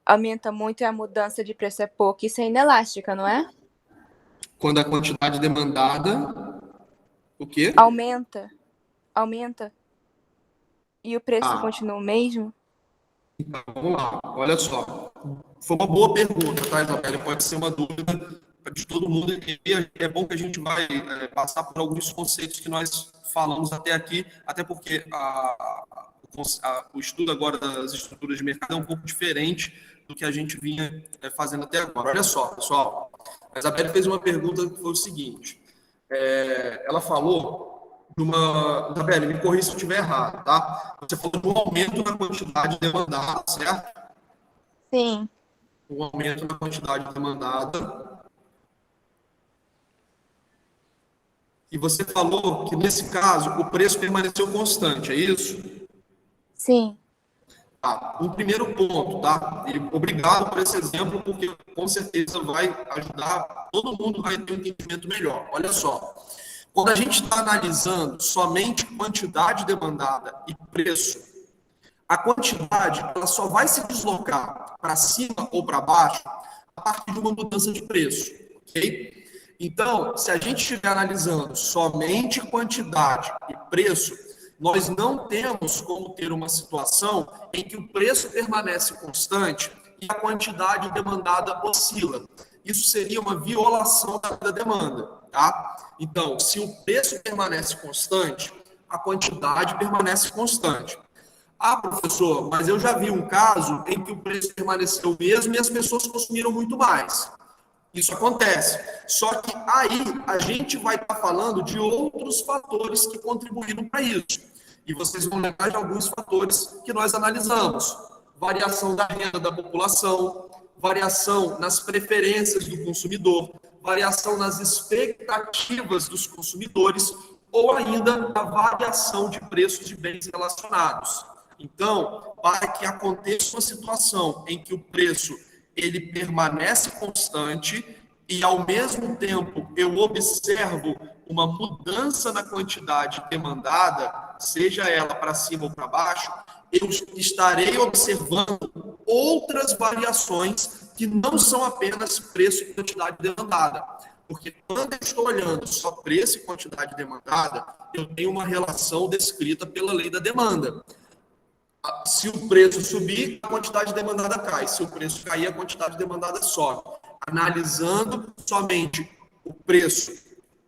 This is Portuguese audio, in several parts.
aumenta muito e a mudança de preço é pouca. Isso é inelástica, não é? Quando a quantidade demandada, o quê? Aumenta. E o preço continua o mesmo? Então, vamos lá. Olha só. Foi uma boa pergunta, tá, Isabela? Pode ser uma dúvida de todo mundo. E é bom que a gente vai passar por alguns conceitos que nós falamos até aqui, até porque o estudo agora das estruturas de mercado é um pouco diferente do que a gente vinha fazendo até agora. Olha só, pessoal. A Isabela fez uma pergunta que foi o seguinte. Ela falou de uma... Isabela, me corrija se eu estiver errado, tá? Você falou de um aumento na quantidade demandada, certo? Sim. Um aumento na quantidade demandada. E você falou que, nesse caso, o preço permaneceu constante, é isso? Sim. Tá. Um primeiro ponto, tá? E obrigado por esse exemplo, porque com certeza vai ajudar todo mundo a ter um entendimento melhor. Olha só, quando a gente está analisando somente quantidade demandada e preço, a quantidade ela só vai se deslocar para cima ou para baixo a partir de uma mudança de preço, ok? Então, se a gente estiver analisando somente quantidade e preço, nós não temos como ter uma situação em que o preço permanece constante e a quantidade demandada oscila. Isso seria uma violação da demanda, tá? Então, se o preço permanece constante, a quantidade permanece constante. Ah, professor, mas eu já vi um caso em que o preço permaneceu o mesmo e as pessoas consumiram muito mais. Isso acontece. Só que aí a gente vai estar falando de outros fatores que contribuíram para isso. E vocês vão lembrar de alguns fatores que nós analisamos. Variação da renda da população, variação nas preferências do consumidor, variação nas expectativas dos consumidores, ou ainda a variação de preços de bens relacionados. Então, para que aconteça uma situação em que o preço ele permanece constante e, ao mesmo tempo, eu observo uma mudança na quantidade demandada, seja ela para cima ou para baixo, eu estarei observando outras variações que não são apenas preço e quantidade demandada. Porque quando eu estou olhando só preço e quantidade demandada, eu tenho uma relação descrita pela lei da demanda. Se o preço subir, a quantidade demandada cai. Se o preço cair, a quantidade demandada sobe. Analisando somente o preço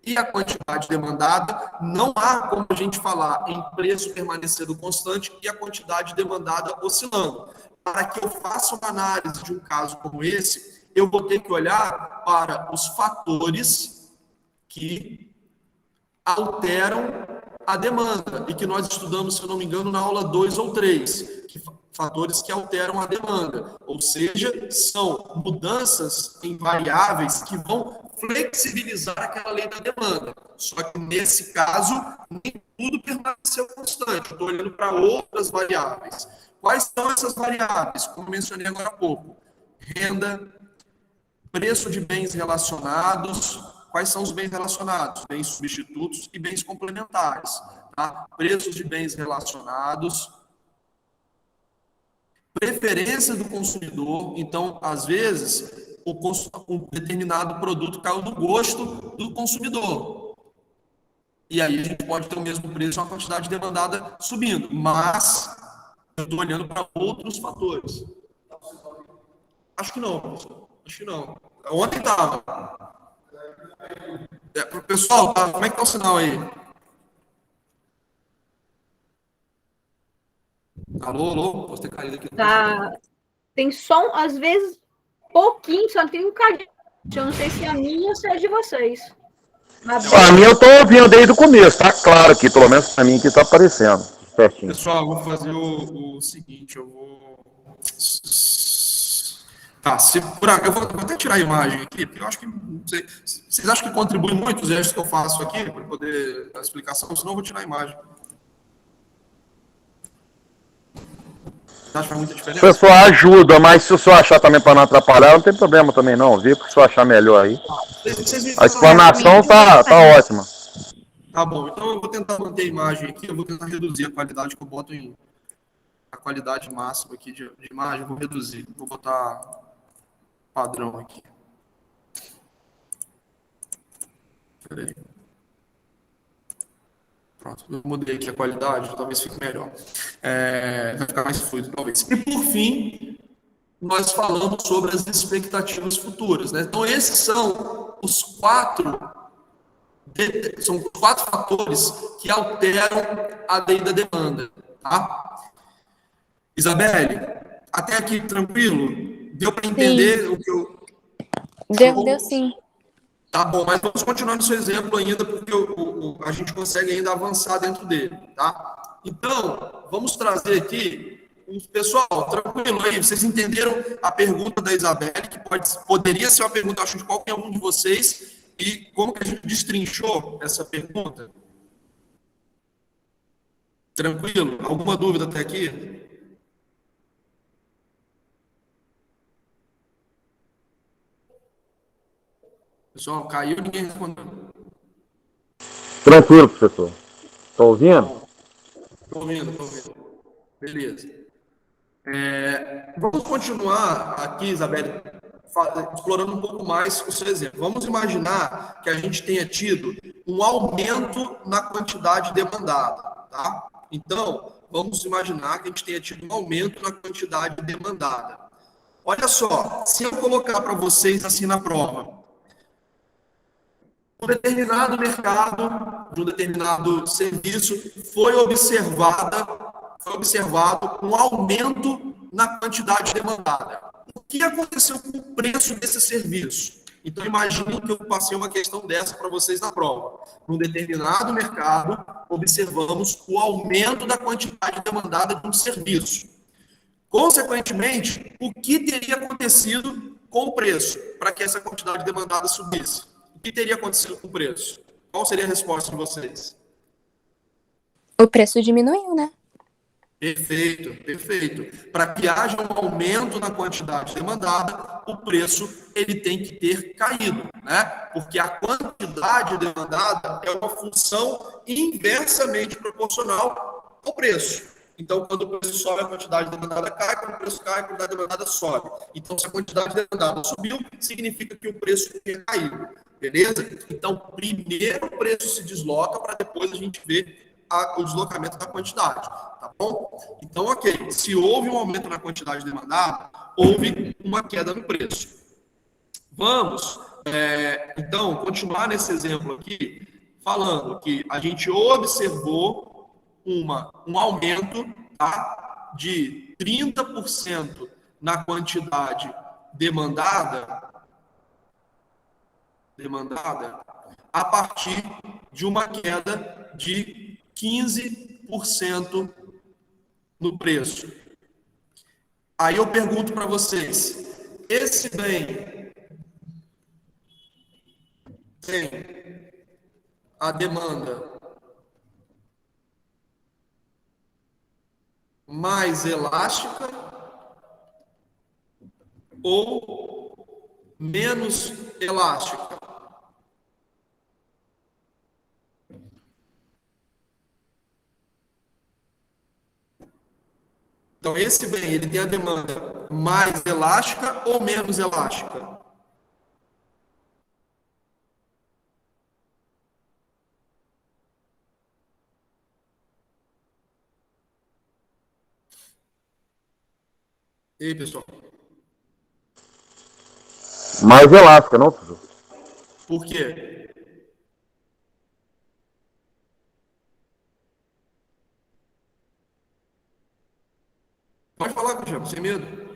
e a quantidade demandada, não há como a gente falar em preço permanecendo constante e a quantidade demandada oscilando. Para que eu faça uma análise de um caso como esse, eu vou ter que olhar para os fatores que alteram a demanda, e que nós estudamos, se eu não me engano, na aula 2 ou 3, fatores que alteram a demanda, ou seja, são mudanças em variáveis que vão flexibilizar aquela lei da demanda. Só que nesse caso, nem tudo permaneceu constante, estou olhando para outras variáveis. Quais são essas variáveis? Como mencionei agora há pouco, renda, preço de bens relacionados. Quais são os bens relacionados? Bens substitutos e bens complementares. Tá? Preços de bens relacionados, preferência do consumidor. Então, às vezes, um determinado produto caiu do gosto do consumidor. E aí a gente pode ter o mesmo preço e uma quantidade demandada subindo. Mas eu estou olhando para outros fatores. Acho que não, professor. Acho que não. Ontem estava. Pessoal, tá? Como é que tá o sinal aí? Alô, alô? Posso ter caído aqui. Tá. Tem som, às vezes, pouquinho, só tem um cadinho. Eu não sei se é a minha ou se é de vocês. A minha eu tô ouvindo desde o começo, tá claro aqui, pelo menos pra mim que tá aparecendo. Certinho. Pessoal, eu vou fazer o seguinte, eu vou... Tá, eu vou até tirar a imagem aqui, porque eu acho que... Vocês acham que contribui muito os gestos que eu faço aqui para poder dar a explicação? Senão eu vou tirar a imagem. Você acha que faz muita diferença? O pessoal ajuda, mas se o senhor achar também para não atrapalhar, não tem problema também não, viu? Se o senhor achar melhor aí. A explanação tá ótima. Tá bom, então eu vou tentar manter a imagem aqui, eu vou tentar reduzir a qualidade que eu boto em a qualidade máxima aqui de imagem, vou reduzir, vou botar padrão aqui. Peraí. Pronto, eu mudei aqui a qualidade, talvez fique melhor. Vai ficar mais fluido, talvez. E, por fim, nós falamos sobre as expectativas futuras, né? Então, esses são os quatro fatores que alteram a lei da demanda, tá? Isabelle, até aqui tranquilo? Deu para entender o que eu... Deu sim. Tá bom, mas vamos continuar no seu exemplo ainda, porque a gente consegue ainda avançar dentro dele, tá? Então, vamos trazer aqui... Pessoal, tranquilo aí, vocês entenderam a pergunta da Isabelle, que poderia ser uma pergunta, acho, de qualquer um de vocês, e como que a gente destrinchou essa pergunta? Tranquilo? Alguma dúvida até aqui? Pessoal, caiu, ninguém respondeu. Tranquilo, professor. Está ouvindo? Estou ouvindo. Beleza. Vamos continuar aqui, Isabelle, explorando um pouco mais o seu exemplo. Vamos imaginar que a gente tenha tido um aumento na quantidade demandada, tá? Então, vamos imaginar que a gente tenha tido um aumento na quantidade demandada. Olha só, se eu colocar para vocês assim na prova, um determinado mercado, de um determinado serviço, foi observado um aumento na quantidade demandada. O que aconteceu com o preço desse serviço? Então, imagine que eu passei uma questão dessa para vocês na prova. Num determinado mercado, observamos o aumento da quantidade demandada de um serviço. Consequentemente, o que teria acontecido com o preço para que essa quantidade demandada subisse? O que teria acontecido com o preço? Qual seria a resposta de vocês? O preço diminuiu, né? Perfeito. Para que haja um aumento na quantidade demandada, o preço ele tem que ter caído, né? Porque a quantidade demandada é uma função inversamente proporcional ao preço. Então, quando o preço sobe, a quantidade demandada cai, quando o preço cai, a quantidade demandada sobe. Então, se a quantidade demandada subiu, significa que o preço tem caído, beleza? Então, primeiro o preço se desloca para depois a gente ver o deslocamento da quantidade, tá bom? Então, ok, se houve um aumento na quantidade demandada, houve uma queda no preço. Vamos, então, continuar nesse exemplo aqui, falando que a gente observou um aumento, tá, de 30% na quantidade demandada a partir de uma queda de 15% no preço. Aí eu pergunto para vocês, esse bem tem a demanda mais elástica ou menos elástica? Então, esse bem, ele tem a demanda mais elástica ou menos elástica? E aí, pessoal? Mais elástica, não, professor? Por quê? Pode falar, Cristiano, sem medo.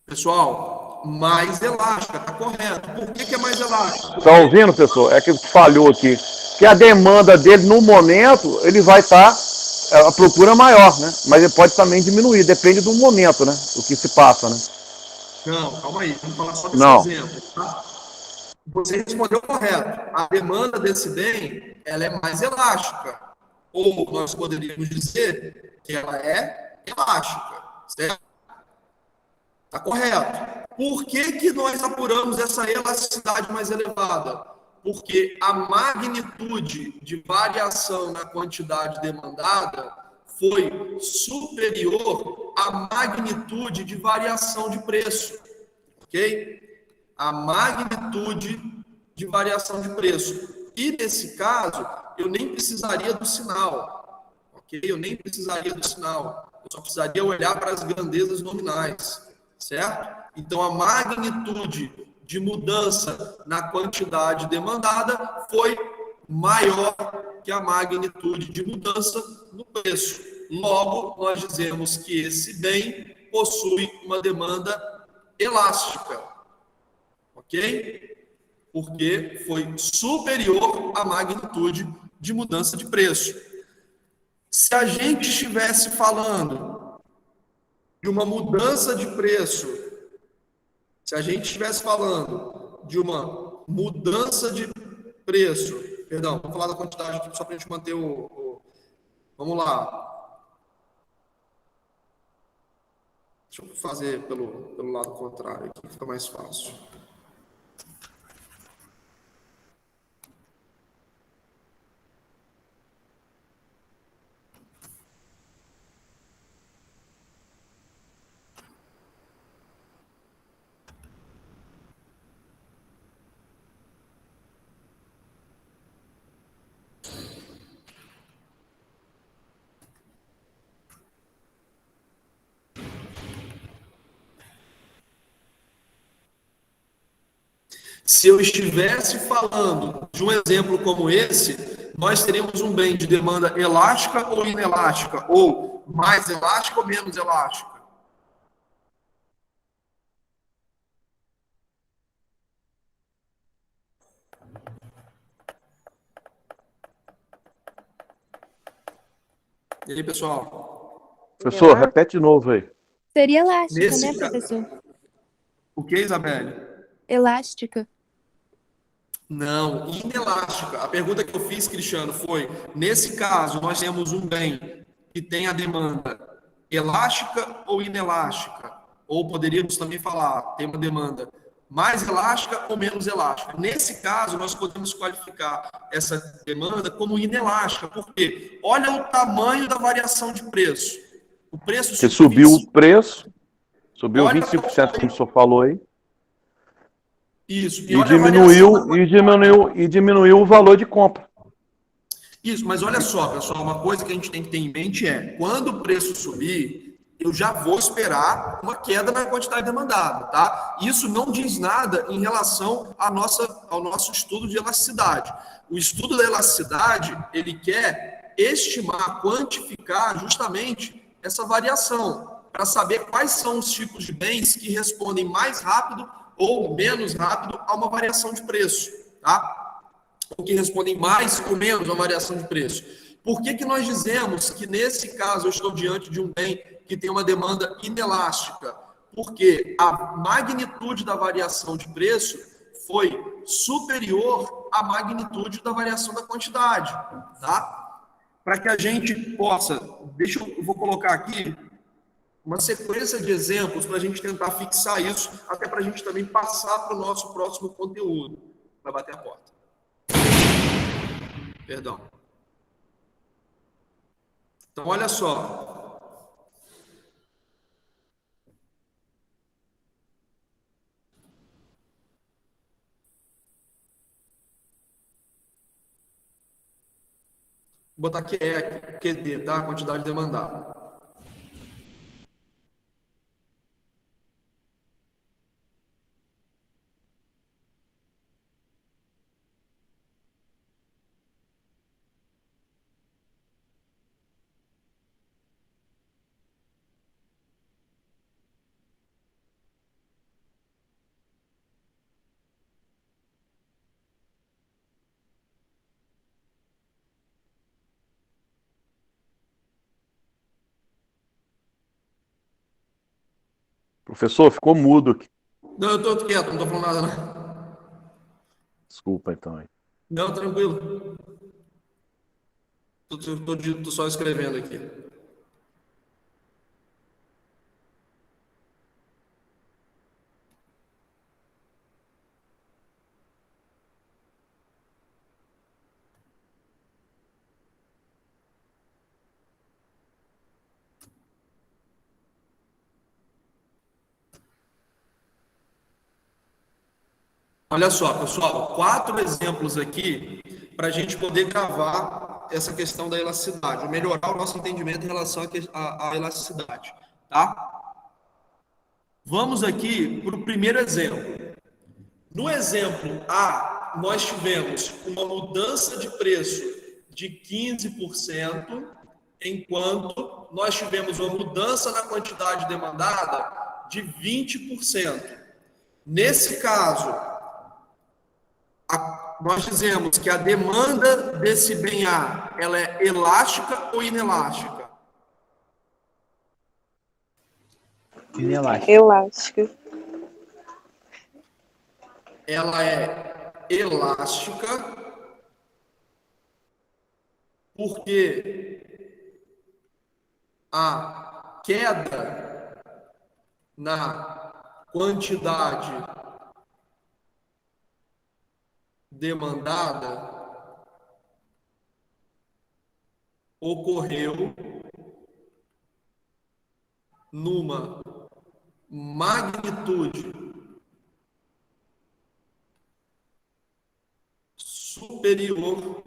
Pessoal, mais elástica, tá correto. Por que é mais elástica? Tá ouvindo, professor? É que falhou aqui. Que a demanda dele, no momento, ele vai estar a procura maior, né? Mas ele pode também diminuir, depende do momento, né? O que se passa, né? Não, calma aí, vamos falar só desse exemplo, tá? Você respondeu correto. A demanda desse bem, ela é mais elástica. Ou nós poderíamos dizer que ela é elástica, certo? Está correto. Por que nós apuramos essa elasticidade mais elevada? porque a magnitude de variação na quantidade demandada foi superior à magnitude de variação de preço, ok? A magnitude de variação de preço. E nesse caso, eu nem precisaria do sinal, ok? Eu nem precisaria do sinal. Eu só precisaria olhar para as grandezas nominais, certo? Então, a magnitude de mudança na quantidade demandada foi maior que a magnitude de mudança no preço. Logo, nós dizemos que esse bem possui uma demanda elástica, ok? Porque foi superior à magnitude de mudança de preço. Se a gente estivesse falando de uma mudança de preço, se a gente estivesse falando de uma mudança de preço, perdão, vamos falar da quantidade aqui só para a gente manter vamos lá. Deixa eu fazer pelo lado contrário aqui, fica mais fácil. Se eu estivesse falando de um exemplo como esse, nós teríamos um bem de demanda elástica ou inelástica, ou mais elástica ou menos elástica. E aí, pessoal? Professor, repete de novo aí. Seria elástica, Nesse né, caso- professor? O que, Isabelle? Elástica. Não, inelástica. A pergunta que eu fiz, Cristiano, foi: nesse caso, nós temos um bem que tem a demanda elástica ou inelástica? Ou poderíamos também falar, tem uma demanda mais elástica ou menos elástica? Nesse caso, nós podemos qualificar essa demanda como inelástica, porque olha o tamanho da variação de preço. O preço Você subiu o 25%. preço, subiu Olha 25%, como o senhor falou aí, isso, e olha a variação da diminuiu o valor de compra. Isso, mas olha só, pessoal, uma coisa que a gente tem que ter em mente é, quando o preço subir, eu já vou esperar uma queda na quantidade demandada, tá? Isso não diz nada em relação ao nosso estudo de elasticidade. O estudo da elasticidade, ele quer estimar, quantificar justamente essa variação, para saber quais são os tipos de bens que respondem mais rápido ou menos rápido a uma variação de preço, tá? Ou que respondem mais ou menos a variação de preço. Por que nós dizemos que, nesse caso, eu estou diante de um bem que tem uma demanda inelástica? Porque a magnitude da variação de preço foi superior à magnitude da variação da quantidade, tá? Para que a gente possa, eu vou colocar aqui uma sequência de exemplos para a gente tentar fixar isso, até para a gente também passar para o nosso próximo conteúdo. Vai bater a porta. Perdão. Então, olha só. Vou botar aqui QD, tá? Quantidade demandada. Professor, ficou mudo aqui. Não, eu estou quieto, não estou falando nada, não. Desculpa, então. Não, tranquilo. Estou só escrevendo aqui. Olha só, pessoal, 4 exemplos aqui para a gente poder gravar essa questão da elasticidade, melhorar o nosso entendimento em relação à elasticidade, tá? Vamos aqui para o primeiro exemplo. No exemplo A, nós tivemos uma mudança de preço de 15%, enquanto nós tivemos uma mudança na quantidade demandada de 20%. Nesse caso, nós dizemos que a demanda desse bem A, ela é elástica ou inelástica? Inelástica. Elástica. Ela é elástica porque a queda na quantidade demandada ocorreu numa magnitude superior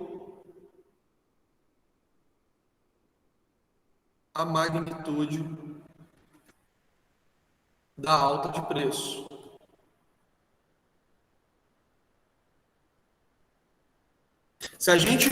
à magnitude da alta de preço. Se a gente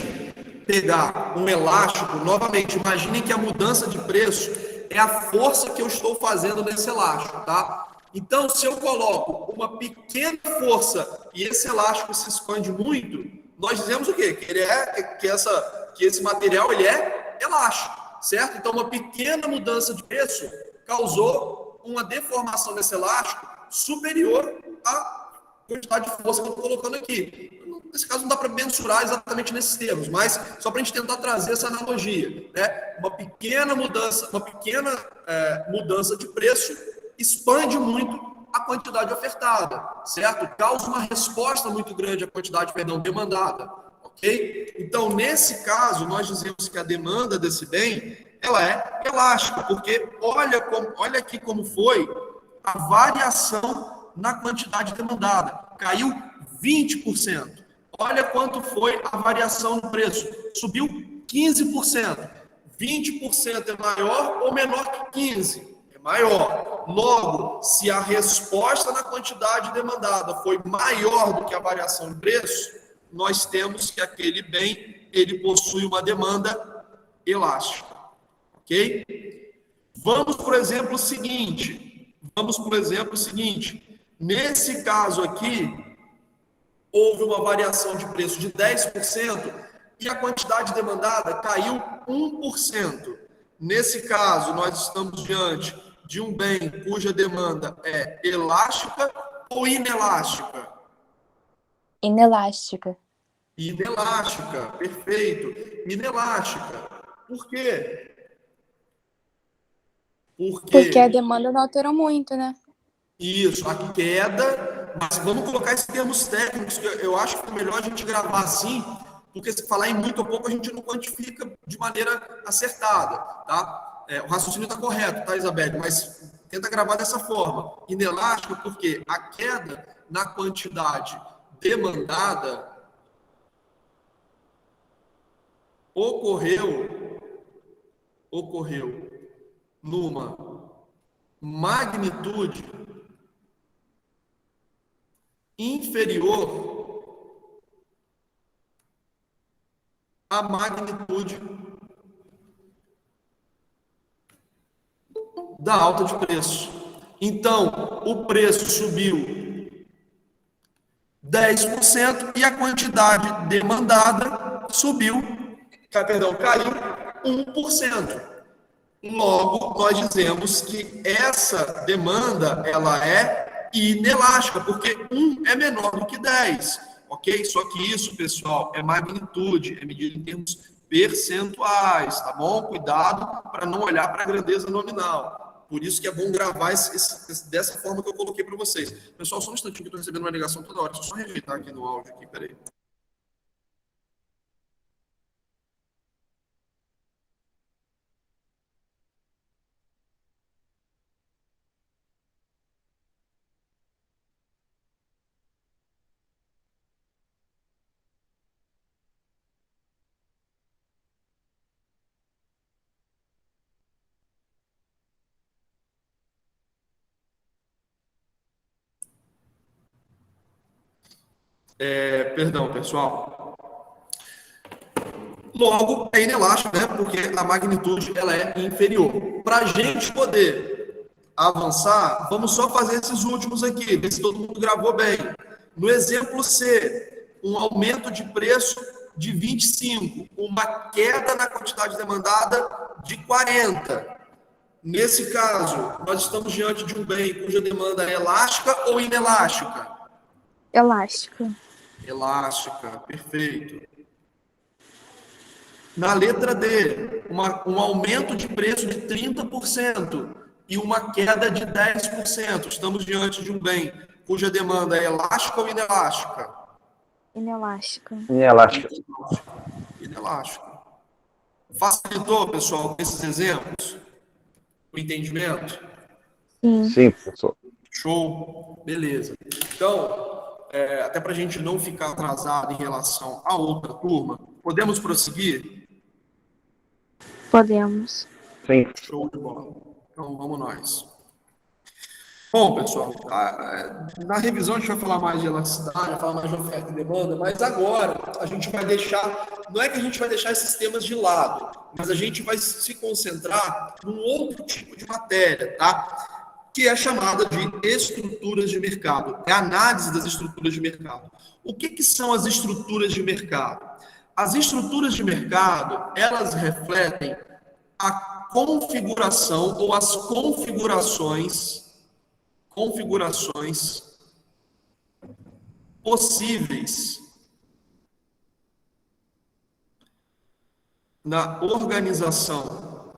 pegar um elástico, novamente, imaginem que a mudança de preço é a força que eu estou fazendo nesse elástico, tá? Então, se eu coloco uma pequena força e esse elástico se expande muito, nós dizemos o quê? Que esse material ele é elástico, certo? Então, uma pequena mudança de preço causou uma deformação desse elástico superior à quantidade de força que eu estou colocando aqui. Nesse caso, não dá para mensurar exatamente nesses termos, mas só para a gente tentar trazer essa analogia, né? Uma pequena mudança de preço expande muito a quantidade ofertada, certo? Causa uma resposta muito grande à quantidade, demandada, ok? Então, nesse caso, nós dizemos que a demanda desse bem, ela é elástica, porque olha aqui como foi a variação na quantidade demandada. Caiu 20%. Olha quanto foi a variação no preço. Subiu 15%. 20% é maior ou menor que 15%? É maior. Logo, se a resposta na quantidade demandada foi maior do que a variação de preço, nós temos que aquele bem ele possui uma demanda elástica. Ok? Vamos para o exemplo seguinte. Nesse caso aqui, houve uma variação de preço de 10% e a quantidade demandada caiu 1%. Nesse caso, nós estamos diante de um bem cuja demanda é elástica ou inelástica? Inelástica. Inelástica, perfeito. Inelástica. Por quê? Porque a demanda não alterou muito, né? Isso, a queda, mas vamos colocar esses termos técnicos, que eu acho que é melhor a gente gravar assim, porque se falar em muito ou pouco a gente não quantifica de maneira acertada, tá? O raciocínio está correto, tá, Isabelle? Mas tenta gravar dessa forma. Inelástico, porque a queda na quantidade demandada ocorreu numa magnitude inferior à magnitude da alta de preço. Então, o preço subiu 10% e a quantidade demandada caiu 1%. Logo, nós dizemos que essa demanda ela é inelástica, porque 1 é menor do que 10, ok? Só que isso, pessoal, é magnitude, é medido em termos percentuais, tá bom? Cuidado para não olhar para a grandeza nominal. Por isso que é bom gravar dessa forma que eu coloquei para vocês. Pessoal, só um instantinho que eu estou recebendo uma ligação toda hora. Deixa eu só rejeitar aqui no áudio, aqui, peraí. Perdão, pessoal. Logo, é inelástico, né? Porque a magnitude ela é inferior. Para a gente poder avançar, vamos só fazer esses últimos aqui, ver se todo mundo gravou bem. No exemplo C, um aumento de preço de 25, uma queda na quantidade demandada de 40. Nesse caso, nós estamos diante de um bem cuja demanda é elástica ou inelástica? Elástica. Elástica, perfeito. Na letra D, um aumento de preço de 30% e uma queda de 10%. Estamos diante de um bem cuja demanda é elástica ou inelástica? Inelástica. Inelástica. Inelástica. Facilitou, pessoal, com esses exemplos? O entendimento? Sim. Sim, professor. Show. Beleza. Então, até para a gente não ficar atrasado em relação à outra turma, podemos prosseguir? Podemos. Sim. Show de bola. Então, vamos nós. Bom, pessoal, na revisão a gente vai falar mais de elasticidade, vai falar mais de oferta e demanda, mas agora a gente vai deixar, não é que a gente vai deixar esses temas de lado, mas a gente vai se concentrar num outro tipo de matéria, tá? Que é chamada de estruturas de mercado, é a análise das estruturas de mercado. O que são as estruturas de mercado? As estruturas de mercado, elas refletem a configuração ou as configurações possíveis na organização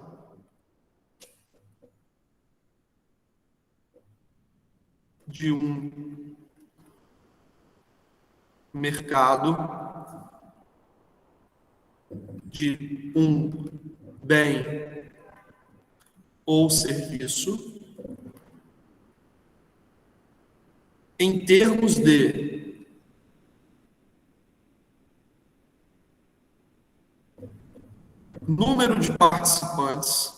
de um mercado, de um bem ou serviço, em termos de número de participantes,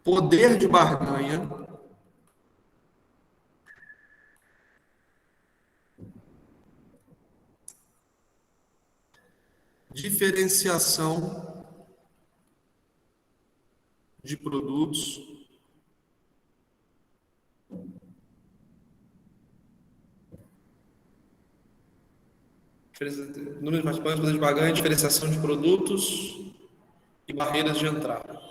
poder de barganha, diferenciação de produtos, número de participantes, poder de barganha, diferenciação de produtos e barreiras de entrada.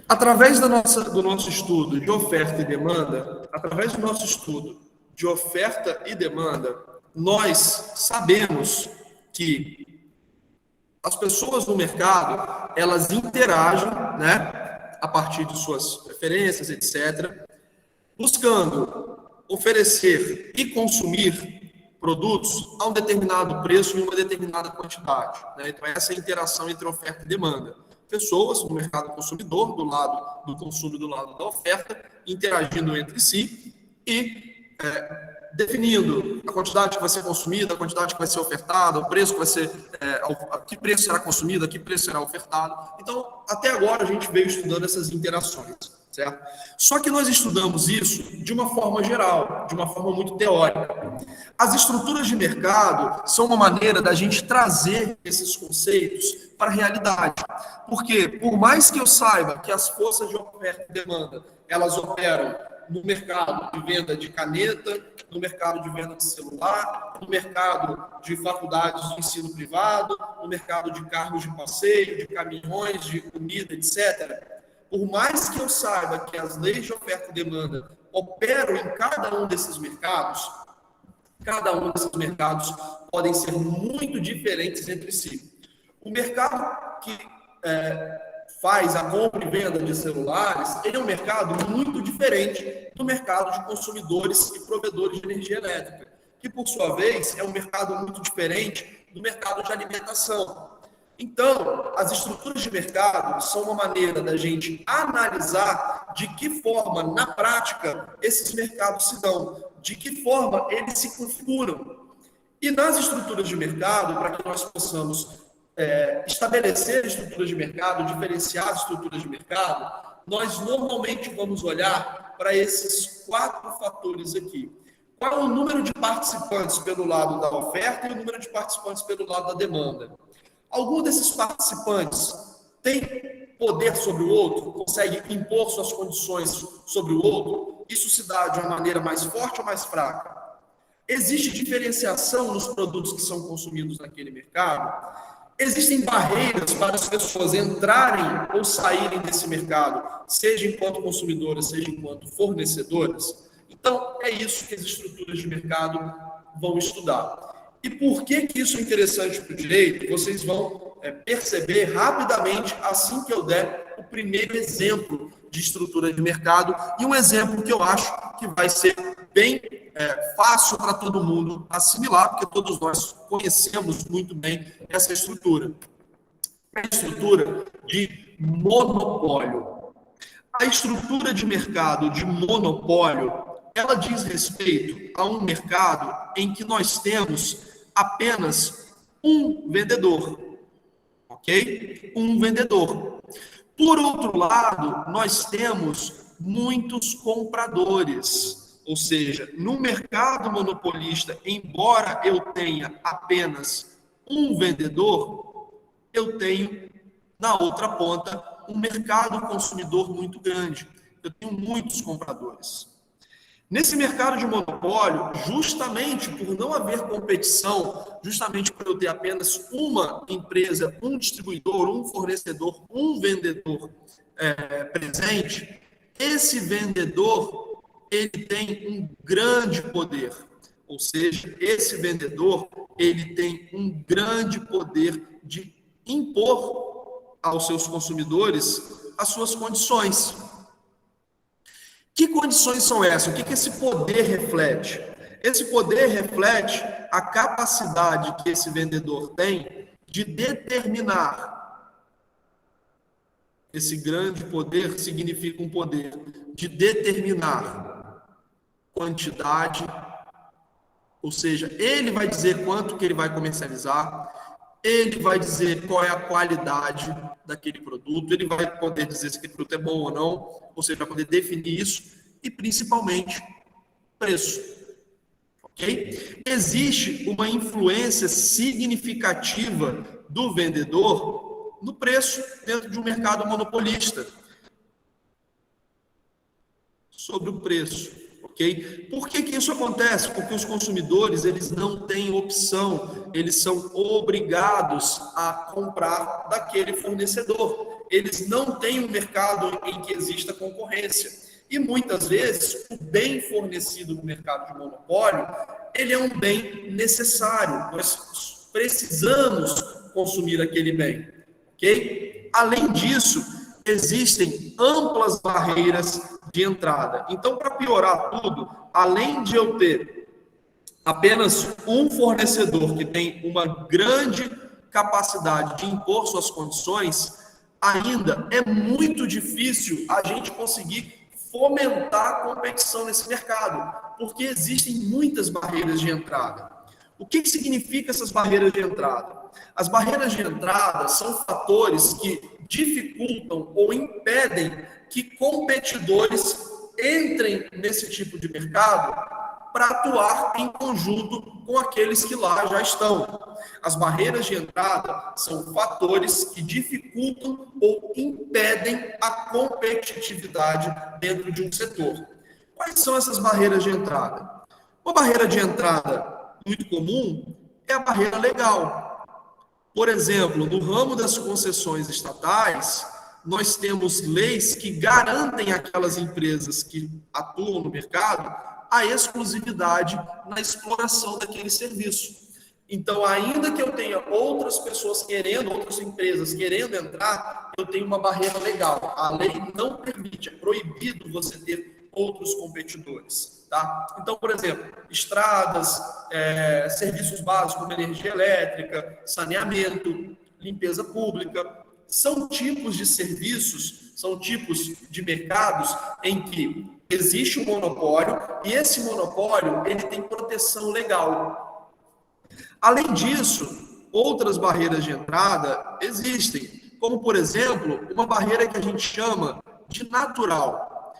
Através do nosso estudo de oferta e demanda, nós sabemos que as pessoas no mercado, elas interagem, né, a partir de suas preferências, etc., buscando oferecer e consumir produtos a um determinado preço e uma determinada quantidade, né? Então, essa é a interação entre oferta e demanda. Pessoas no mercado consumidor, do lado do consumo e do lado da oferta, interagindo entre si e definindo a quantidade que vai ser consumida, a quantidade que vai ser ofertada, o preço que vai ser, a que preço será consumido, a que preço será ofertado. Então, até agora a gente veio estudando essas interações, certo? Só que nós estudamos isso de uma forma geral, de uma forma muito teórica. As estruturas de mercado são uma maneira da gente trazer esses conceitos para a realidade. Porque, por mais que eu saiba que as forças de oferta e demanda, elas operam no mercado de venda de caneta, no mercado de venda de celular, no mercado de faculdades de ensino privado, no mercado de carros de passeio, de caminhões, de comida, etc. Por mais que eu saiba que as leis de oferta e demanda operam em cada um desses mercados podem ser muito diferentes entre si. O mercado que faz a compra e venda de celulares, ele é um mercado muito diferente do mercado de consumidores e provedores de energia elétrica, que, por sua vez, é um mercado muito diferente do mercado de alimentação. Então, as estruturas de mercado são uma maneira da gente analisar de que forma, na prática, esses mercados se dão, de que forma eles se configuram. E nas estruturas de mercado, para que nós possamos estabelecer estruturas de mercado, diferenciar as estruturas de mercado, nós normalmente vamos olhar para esses 4 fatores aqui. Qual é o número de participantes pelo lado da oferta e o número de participantes pelo lado da demanda? Algum desses participantes tem poder sobre o outro, consegue impor suas condições sobre o outro? Isso se dá de uma maneira mais forte ou mais fraca? Existe diferenciação nos produtos que são consumidos naquele mercado? Existem barreiras para as pessoas entrarem ou saírem desse mercado, seja enquanto consumidoras, seja enquanto fornecedoras? Então, é isso que as estruturas de mercado vão estudar. E por que isso é interessante para o direito? Vocês vão perceber rapidamente assim que eu der o primeiro exemplo de estrutura de mercado, e um exemplo que eu acho que vai ser bem fácil para todo mundo assimilar, porque todos nós conhecemos muito bem essa estrutura. É a estrutura de monopólio. A estrutura de mercado de monopólio, ela diz respeito a um mercado em que nós temos apenas um vendedor, ok? Um vendedor. Por outro lado, nós temos muitos compradores, ou seja, no mercado monopolista, embora eu tenha apenas um vendedor, eu tenho na outra ponta um mercado consumidor muito grande. Eu tenho muitos compradores. Nesse mercado de monopólio, justamente por não haver competição, justamente por eu ter apenas uma empresa, um distribuidor, um fornecedor, um vendedor presente, esse vendedor ele tem um grande poder. Ou seja, esse vendedor ele tem um grande poder de impor aos seus consumidores as suas condições. Que condições são essas? O que esse poder reflete? Esse poder reflete a capacidade que esse vendedor tem de determinar. Esse grande poder significa um poder de determinar quantidade, ou seja, ele vai dizer quanto que ele vai comercializar, ele vai dizer qual é a qualidade daquele produto, ele vai poder dizer se aquele produto é bom ou não, ou seja, vai poder definir isso, e principalmente preço. Ok? Existe uma influência significativa do vendedor no preço dentro de um mercado monopolista. Sobre o preço. Ok? Por que isso acontece? Porque os consumidores eles não têm opção, eles são obrigados a comprar daquele fornecedor. Eles não têm um mercado em que exista concorrência. E muitas vezes o bem fornecido no mercado de monopólio, ele é um bem necessário. Nós precisamos consumir aquele bem. Ok? Além disso, existem amplas barreiras de entrada. Então, para piorar tudo, além de eu ter apenas um fornecedor que tem uma grande capacidade de impor suas condições, ainda é muito difícil a gente conseguir fomentar a competição nesse mercado, porque existem muitas barreiras de entrada. O que significa essas barreiras de entrada? As barreiras de entrada são fatores que dificultam ou impedem que competidores entrem nesse tipo de mercado para atuar em conjunto com aqueles que lá já estão. As barreiras de entrada são fatores que dificultam ou impedem a competitividade dentro de um setor. Quais são essas barreiras de entrada? Uma barreira de entrada muito comum é a barreira legal. Por exemplo, no ramo das concessões estatais, nós temos leis que garantem àquelas empresas que atuam no mercado a exclusividade na exploração daquele serviço. Então, ainda que eu tenha outras pessoas querendo, outras empresas querendo entrar, eu tenho uma barreira legal. A lei não permite, é proibido você ter outros competidores. Tá? Então, por exemplo, estradas, serviços básicos como energia elétrica, saneamento, limpeza pública. São tipos de serviços, são tipos de mercados em que existe um monopólio e esse monopólio ele tem proteção legal. Além disso, outras barreiras de entrada existem, como, por exemplo, uma barreira que a gente chama de natural.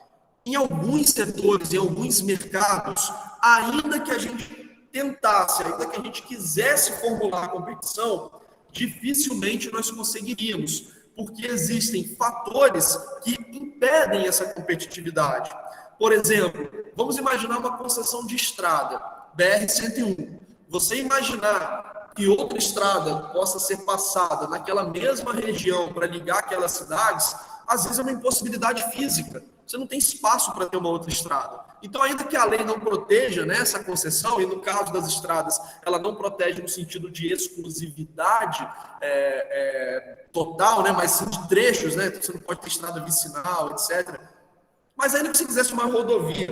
Em alguns setores, em alguns mercados, ainda que a gente tentasse, ainda que a gente quisesse formular a competição, dificilmente nós conseguiríamos, porque existem fatores que impedem essa competitividade. Por exemplo, vamos imaginar uma concessão de estrada, BR-101. Você imaginar que outra estrada possa ser passada naquela mesma região para ligar aquelas cidades, às vezes é uma impossibilidade física. Você não tem espaço para ter uma outra estrada. Então, ainda que a lei não proteja, né, essa concessão, e no caso das estradas, ela não protege no sentido de exclusividade total, né, mas sim de trechos, né, você não pode ter estrada vicinal, etc. Mas ainda que você quisesse uma rodovia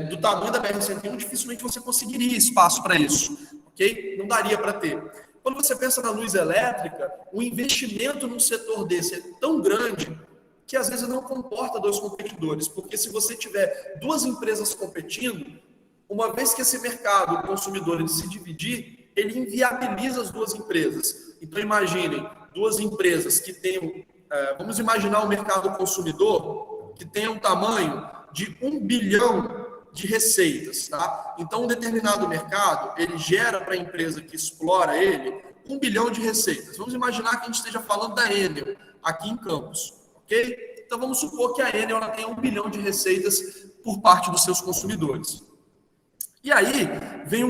do tamanho da BR-101, dificilmente você conseguiria espaço para isso, ok? Não daria para ter. Quando você pensa na luz elétrica, o investimento num setor desse é tão grande que às vezes não comporta dois competidores, porque se você tiver duas empresas competindo, uma vez que esse mercado, o consumidor, ele se dividir, ele inviabiliza as duas empresas. Então imaginem, duas empresas que tenham, vamos imaginar o mercado consumidor, que tem um tamanho de 1 bilhão de receitas, tá? Então um determinado mercado, ele gera para a empresa que explora ele 1 bilhão de receitas. Vamos imaginar que a gente esteja falando da Enel, aqui em Campos. Okay? Então vamos supor que a Enel ela tem 1 bilhão de receitas por parte dos seus consumidores. E aí vem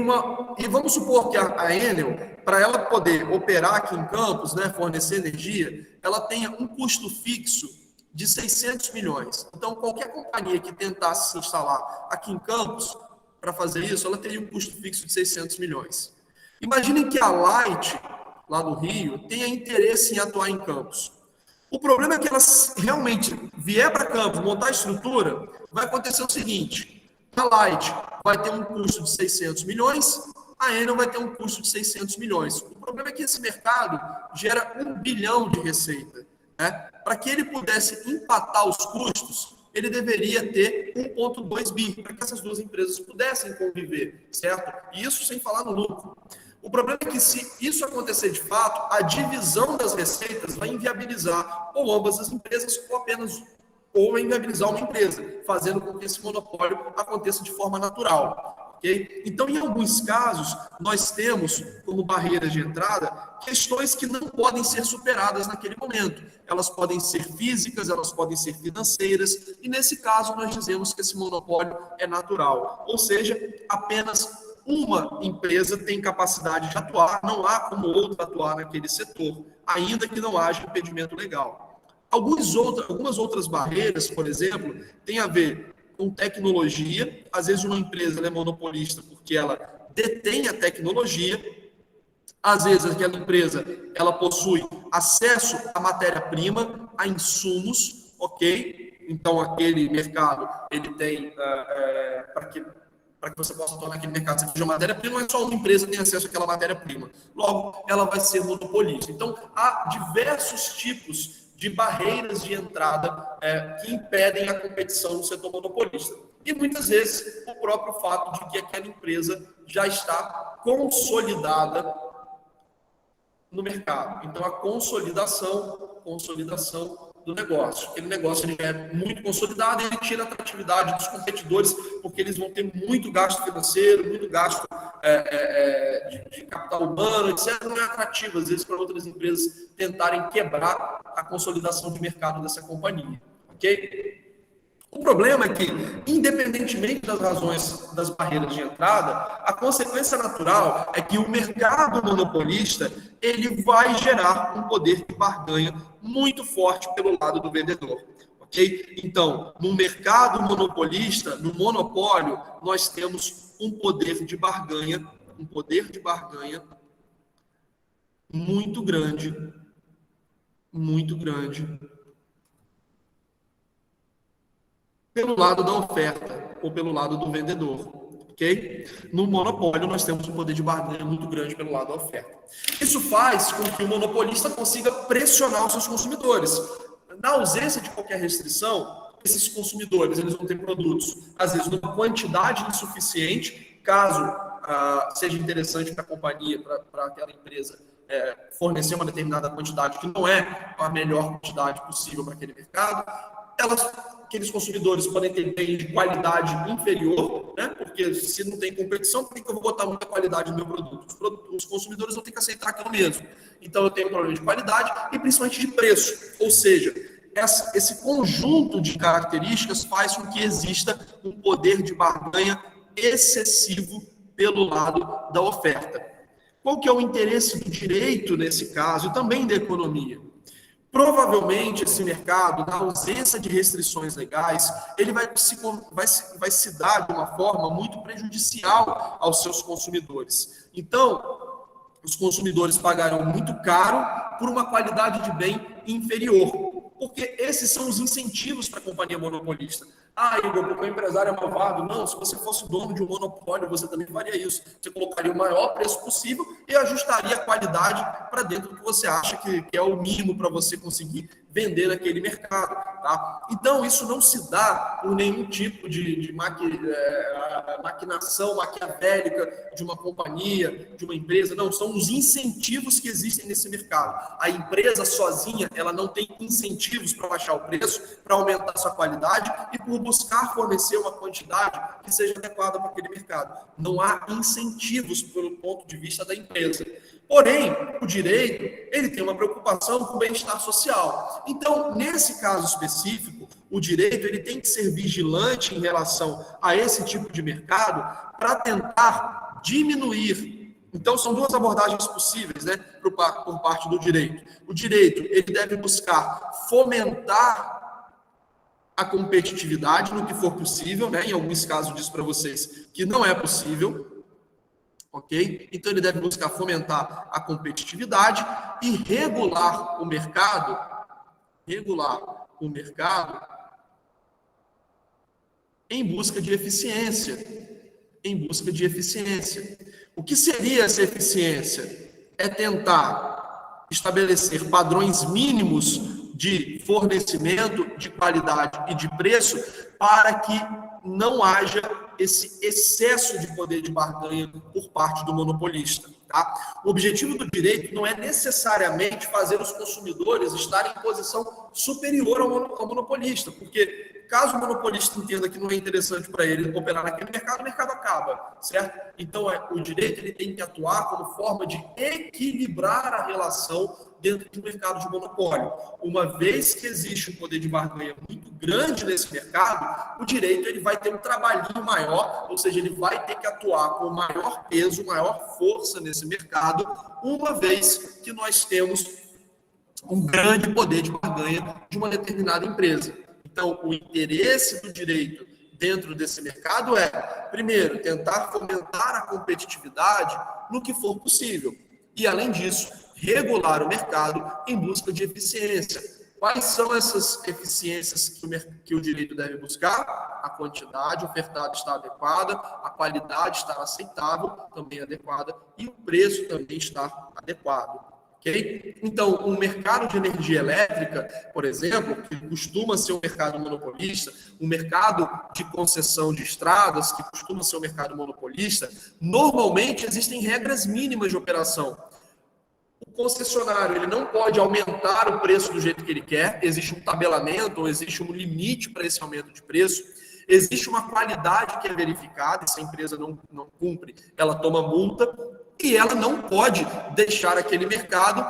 e vamos supor que a Enel, para ela poder operar aqui em Campos, né, fornecer energia, ela tenha um custo fixo de 600 milhões. Então qualquer companhia que tentasse se instalar aqui em Campos para fazer isso, ela teria um custo fixo de 600 milhões. Imaginem que a Light, lá do Rio, tenha interesse em atuar em Campos. O problema é que ela realmente vier para Campos, montar a estrutura, vai acontecer o seguinte: a Light vai ter um custo de 600 milhões, a Enel vai ter um custo de 600 milhões. O problema é que esse mercado gera 1 bilhão de receita. Né? Para que ele pudesse empatar os custos, ele deveria ter 1,2 bi, para que essas duas empresas pudessem conviver, certo? E isso sem falar no lucro. O problema é que, se isso acontecer de fato, a divisão das receitas vai inviabilizar ou ambas as empresas ou vai inviabilizar uma empresa, fazendo com que esse monopólio aconteça de forma natural. Okay? Então, em alguns casos, nós temos como barreiras de entrada questões que não podem ser superadas naquele momento. Elas podem ser físicas, elas podem ser financeiras, e nesse caso nós dizemos que esse monopólio é natural, ou seja, apenas uma empresa tem capacidade de atuar, não há como outra atuar naquele setor, ainda que não haja impedimento legal. Algumas outras barreiras, por exemplo, têm a ver com tecnologia. Às vezes uma empresa é monopolista porque ela detém a tecnologia, às vezes aquela empresa ela possui acesso à matéria-prima, a insumos, ok? Então aquele mercado ele tem para que você possa tornar aquele mercado seja matéria-prima, não é só uma empresa que tem acesso àquela matéria-prima. Logo, ela vai ser monopolista. Então, há diversos tipos de barreiras de entrada que impedem a competição no setor monopolista. E, muitas vezes, o próprio fato de que aquela empresa já está consolidada no mercado. Então, a consolidação do negócio. Aquele negócio ele é muito consolidado e ele tira a atratividade dos competidores, porque eles vão ter muito gasto financeiro, muito gasto de capital humano, etc. Não é atrativo, às vezes, para outras empresas tentarem quebrar a consolidação de mercado dessa companhia. Ok? O problema é que, independentemente das razões das barreiras de entrada, a consequência natural é que o mercado monopolista ele vai gerar um poder de barganha muito forte pelo lado do vendedor. Okay? Então, no mercado monopolista, no monopólio, nós temos um poder de barganha muito grande, pelo lado da oferta ou pelo lado do vendedor. ok? No monopólio, nós temos um poder de barganha muito grande pelo lado da oferta. Isso faz com que o monopolista consiga pressionar os seus consumidores. Na ausência de qualquer restrição, esses consumidores eles vão ter produtos, às vezes, numa quantidade insuficiente, caso seja interessante para a companhia, para aquela empresa, fornecer uma determinada quantidade que não é a melhor quantidade possível para aquele mercado. Aqueles consumidores podem ter bens de qualidade inferior, né? Porque se não tem competição, por que eu vou botar muita qualidade no meu produto? Os consumidores vão ter que aceitar aquilo mesmo. Então, eu tenho um problema de qualidade e principalmente de preço. Ou seja, esse conjunto de características faz com que exista um poder de barganha excessivo pelo lado da oferta. Qual que é o interesse do direito nesse caso e também da economia? Provavelmente esse mercado, na ausência de restrições legais, ele vai se dar de uma forma muito prejudicial aos seus consumidores. Então, os consumidores pagarão muito caro por uma qualidade de bem inferior, porque esses são os incentivos para a companhia monopolista. Igor, porque o empresário é malvado. Não, se você fosse dono de um monopólio, você também faria isso. Você colocaria o maior preço possível e ajustaria a qualidade para dentro do que você acha que é o mínimo para você conseguir vender naquele mercado. Tá? Então, isso não se dá por nenhum tipo de maquinação maquiavélica de uma companhia, de uma empresa. Não, são os incentivos que existem nesse mercado. A empresa sozinha, ela não tem incentivos para baixar o preço, para aumentar sua qualidade e por buscar fornecer uma quantidade que seja adequada para aquele mercado. Não há incentivos pelo ponto de vista da empresa. Porém, o direito, ele tem uma preocupação com o bem-estar social. Então, nesse caso específico, o direito ele tem que ser vigilante em relação a esse tipo de mercado para tentar diminuir. Então, são duas abordagens possíveis, né, por parte do direito. O direito, ele deve buscar fomentar a competitividade no que for possível, né? Em alguns casos diz para vocês que não é possível, ok? Então ele deve buscar fomentar a competitividade e regular o mercado em busca de eficiência, O que seria essa eficiência? É tentar estabelecer padrões mínimos de fornecimento, de qualidade e de preço para que não haja esse excesso de poder de barganha por parte do monopolista. Tá? O objetivo do direito não é necessariamente fazer os consumidores estarem em posição superior ao monopolista, porque caso o monopolista entenda que não é interessante para ele operar naquele mercado, o mercado acaba, certo? Então, o direito ele tem que atuar como forma de equilibrar a relação dentro de um mercado de monopólio. Uma vez que existe um poder de barganha muito grande nesse mercado, o direito ele vai ter um trabalhinho maior, ou seja, ele vai ter que atuar com maior peso, maior força nesse mercado, uma vez que nós temos um grande poder de barganha de uma determinada empresa. Então, o interesse do direito dentro desse mercado é, primeiro, tentar fomentar a competitividade no que for possível. E, além disso, regular o mercado em busca de eficiência. Quais são essas eficiências que o direito deve buscar? A quantidade ofertada está adequada, a qualidade está aceitável, também adequada, e o preço também está adequado. Okay? Então, o mercado de energia elétrica, por exemplo, que costuma ser um mercado monopolista, o mercado de concessão de estradas, que costuma ser um mercado monopolista, normalmente existem regras mínimas de operação. O concessionário ele não pode aumentar o preço do jeito que ele quer, existe um tabelamento, ou existe um limite para esse aumento de preço, existe uma qualidade que é verificada, se a empresa não cumpre, ela toma multa, e ela não pode deixar aquele mercado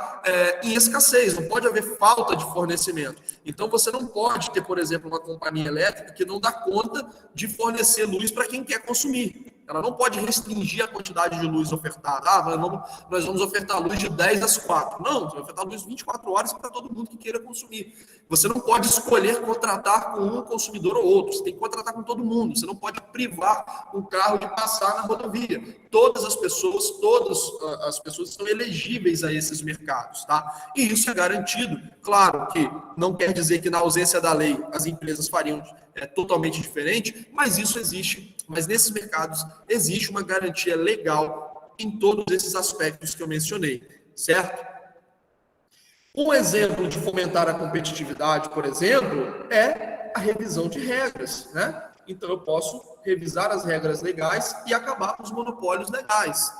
em escassez, não pode haver falta de fornecimento. Então, você não pode ter, por exemplo, uma companhia elétrica que não dá conta de fornecer luz para quem quer consumir. Ela não pode restringir a quantidade de luz ofertada. Nós vamos ofertar luz de 10 às 4. Não, você vai ofertar luz 24 horas para todo mundo que queira consumir. Você não pode escolher contratar com um consumidor ou outro. Você tem que contratar com todo mundo. Você não pode privar o carro de passar na rodovia. Todas as pessoas são elegíveis a esses mercados. Tá? E isso é garantido Claro que não quer dizer que na ausência da lei as empresas fariam totalmente diferente, mas isso existe. Mas nesses mercados existe uma garantia legal em todos esses aspectos que eu mencionei, certo? Um exemplo de fomentar a competitividade, por exemplo, é a revisão de regras, né? Então eu posso revisar as regras legais e acabar com os monopólios legais.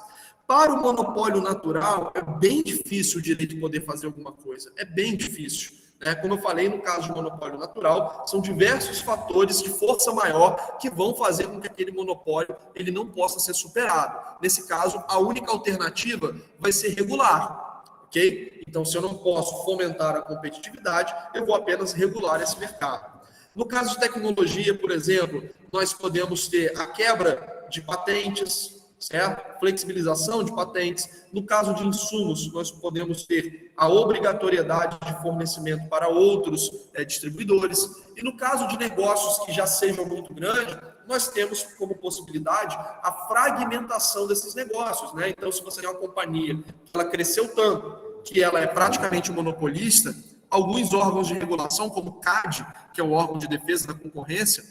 Para o monopólio natural, é bem difícil o direito poder fazer alguma coisa. É bem difícil. Né? Como eu falei, no caso de monopólio natural, são diversos fatores de força maior que vão fazer com que aquele monopólio ele não possa ser superado. Nesse caso, a única alternativa vai ser regular. Ok? Então, se eu não posso fomentar a competitividade, eu vou apenas regular esse mercado. No caso de tecnologia, por exemplo, nós podemos ter a quebra de patentes, certo? Flexibilização de patentes. No caso de insumos, nós podemos ter a obrigatoriedade de fornecimento para outros distribuidores. E no caso de negócios que já sejam muito grandes, nós temos como possibilidade a fragmentação desses negócios, né? Então, se você tem uma companhia que ela cresceu tanto que ela é praticamente monopolista, alguns órgãos de regulação, como o CAD, que é o órgão de defesa da concorrência,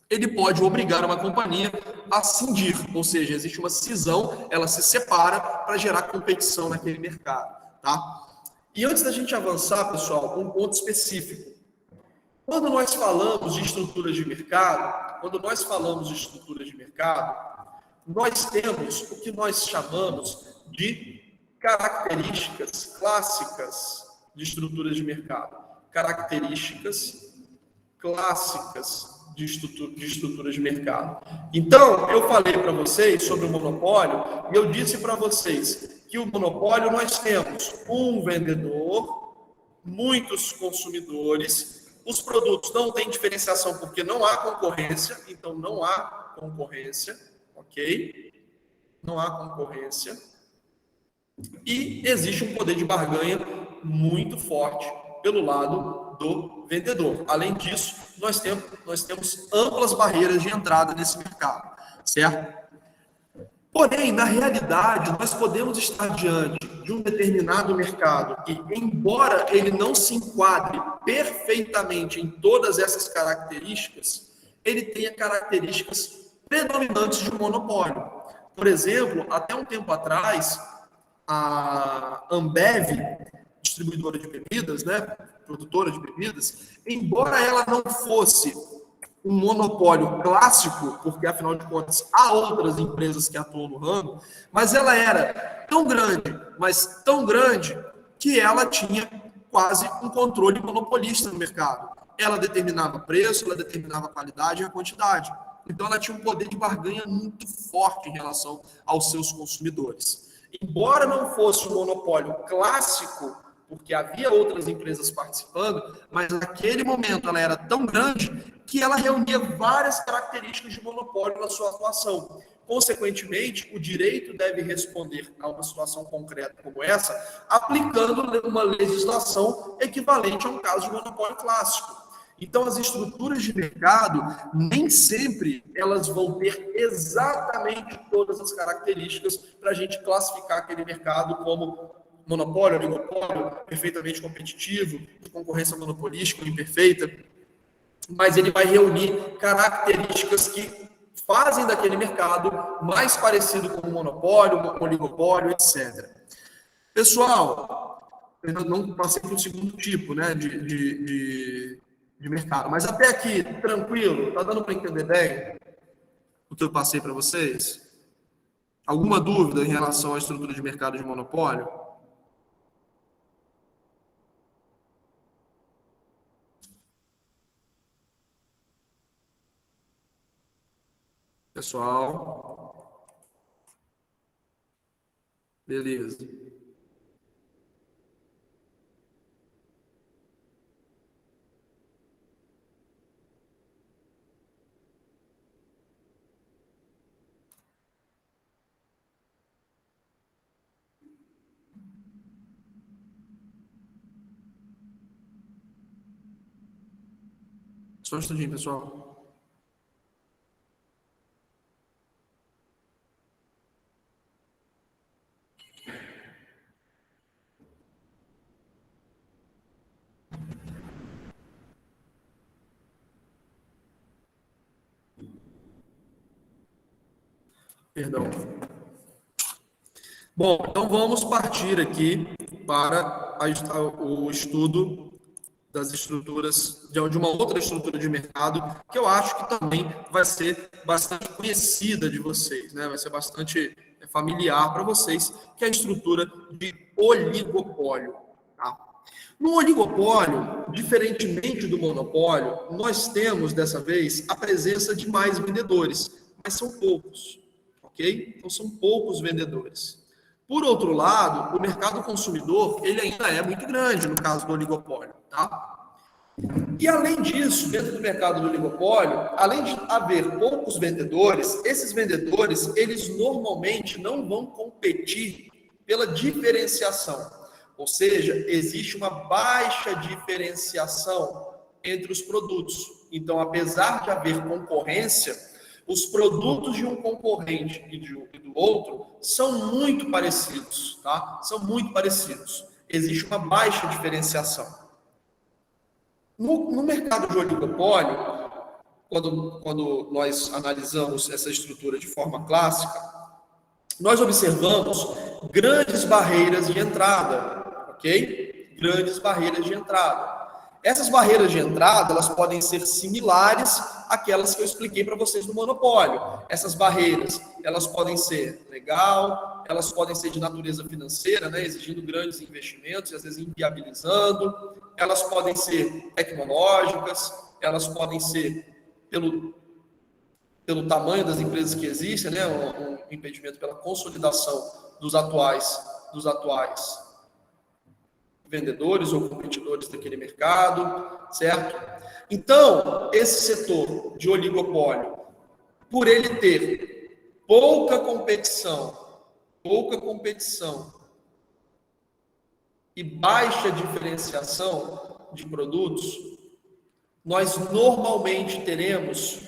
ele pode obrigar uma companhia a cindir, ou seja, existe uma cisão, ela se separa para gerar competição naquele mercado, tá? E antes da gente avançar, pessoal, um ponto específico. Quando nós falamos de estruturas de mercado, nós temos o que nós chamamos de características clássicas de estruturas de mercado. Características clássicas de estruturas de mercado. Então, eu falei para vocês sobre o monopólio e eu disse para vocês que o monopólio nós temos um vendedor, muitos consumidores, os produtos não têm diferenciação porque não há concorrência, então não há concorrência, ok? Não há concorrência. E existe um poder de barganha muito forte pelo lado do vendedor. Além disso, nós temos amplas barreiras de entrada nesse mercado, certo? Porém, na realidade, nós podemos estar diante de um determinado mercado que, embora ele não se enquadre perfeitamente em todas essas características, ele tenha características predominantes de um monopólio. Por exemplo, até um tempo atrás, a Ambev, distribuidora de bebidas, né, produtora de bebidas, embora ela não fosse um monopólio clássico, porque afinal de contas há outras empresas que atuam no ramo, mas ela era tão grande, mas tão grande, que ela tinha quase um controle monopolista no mercado. Ela determinava preço, ela determinava a qualidade e a quantidade. Então ela tinha um poder de barganha muito forte em relação aos seus consumidores. Embora não fosse um monopólio clássico, porque havia outras empresas participando, mas naquele momento ela era tão grande que ela reunia várias características de monopólio na sua atuação. Consequentemente, o direito deve responder a uma situação concreta como essa, aplicando uma legislação equivalente a um caso de monopólio clássico. Então, as estruturas de mercado, nem sempre elas vão ter exatamente todas as características para a gente classificar aquele mercado como monopólio, oligopólio, perfeitamente competitivo, concorrência monopolística ou imperfeita, mas ele vai reunir características que fazem daquele mercado mais parecido com um monopólio, um oligopólio, etc. Pessoal, eu não passei para o segundo tipo, né, de mercado, mas até aqui, tranquilo? Tá dando para entender bem o que eu passei para vocês? Alguma dúvida em relação à estrutura de mercado de monopólio? Pessoal? Beleza. Só um instantinho, pessoal. Perdão. Bom, então vamos partir aqui para o estudo das estruturas, de uma outra estrutura de mercado, que eu acho que também vai ser bastante conhecida de vocês, né? Vai ser bastante familiar para vocês, que é a estrutura de oligopólio. Tá? No oligopólio, diferentemente do monopólio, nós temos, dessa vez, a presença de mais vendedores, mas são poucos, ok? Então, são poucos vendedores. Por outro lado, o mercado consumidor, ele ainda é muito grande, no caso do oligopólio, tá? E, além disso, dentro do mercado do oligopólio, além de haver poucos vendedores, esses vendedores, eles normalmente não vão competir pela diferenciação. Ou seja, existe uma baixa diferenciação entre os produtos. Então, apesar de haver concorrência, os produtos de um concorrente e do outro são muito parecidos, tá? São muito parecidos. Existe uma baixa diferenciação. No mercado de oligopólio, quando nós analisamos essa estrutura de forma clássica, nós observamos grandes barreiras de entrada, ok? Grandes barreiras de entrada. Essas barreiras de entrada, elas podem ser similares àquelas que eu expliquei para vocês no monopólio. Essas barreiras, elas podem ser legal, elas podem ser de natureza financeira, né, exigindo grandes investimentos e às vezes inviabilizando. Elas podem ser tecnológicas, elas podem ser pelo tamanho das empresas que existem, né, um impedimento pela consolidação dos atuais vendedores ou competidores daquele mercado, certo? Então, esse setor de oligopólio, por ele ter pouca competição e baixa diferenciação de produtos, nós normalmente teremos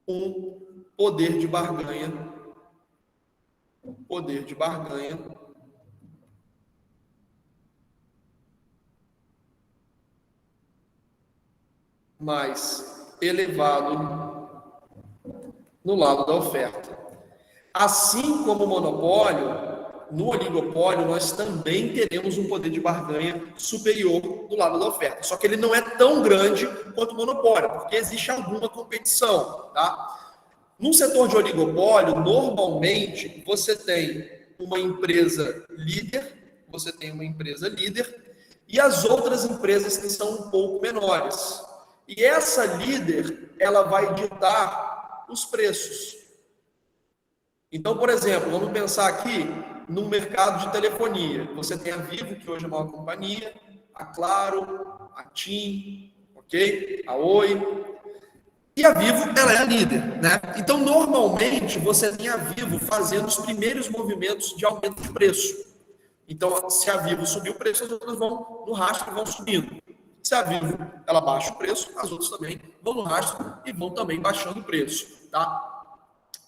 um poder de barganha mais elevado no lado da oferta. Assim como o monopólio, no oligopólio nós também teremos um poder de barganha superior do lado da oferta. Só que ele não é tão grande quanto o monopólio, porque existe alguma competição, tá? No setor de oligopólio, normalmente você tem uma empresa líder, e as outras empresas que são um pouco menores. E essa líder, ela vai ditar os preços. Então, por exemplo, vamos pensar aqui no mercado de telefonia. Você tem a Vivo, que hoje é a maior companhia, a Claro, a TIM, ok? A Oi. E a Vivo, ela é a líder, né? Então, normalmente, você tem a Vivo fazendo os primeiros movimentos de aumento de preço. Então, se a Vivo subir o preço, as outras vão no rastro e vão subindo. Se a Vivo, ela baixa o preço, as outras também vão no rastro e vão também baixando o preço, tá?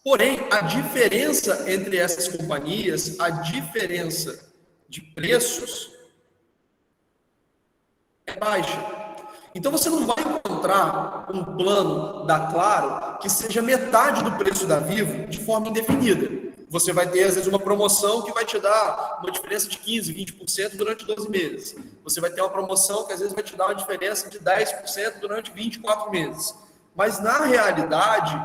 Porém, a diferença entre essas companhias, a diferença de preços é baixa. Então, você não vai encontrar um plano da Claro que seja metade do preço da Vivo de forma indefinida. Você vai ter, às vezes, uma promoção que vai te dar uma diferença de 15%, 20% durante 12 meses. Você vai ter uma promoção que, às vezes, vai te dar uma diferença de 10% durante 24 meses. Mas, na realidade,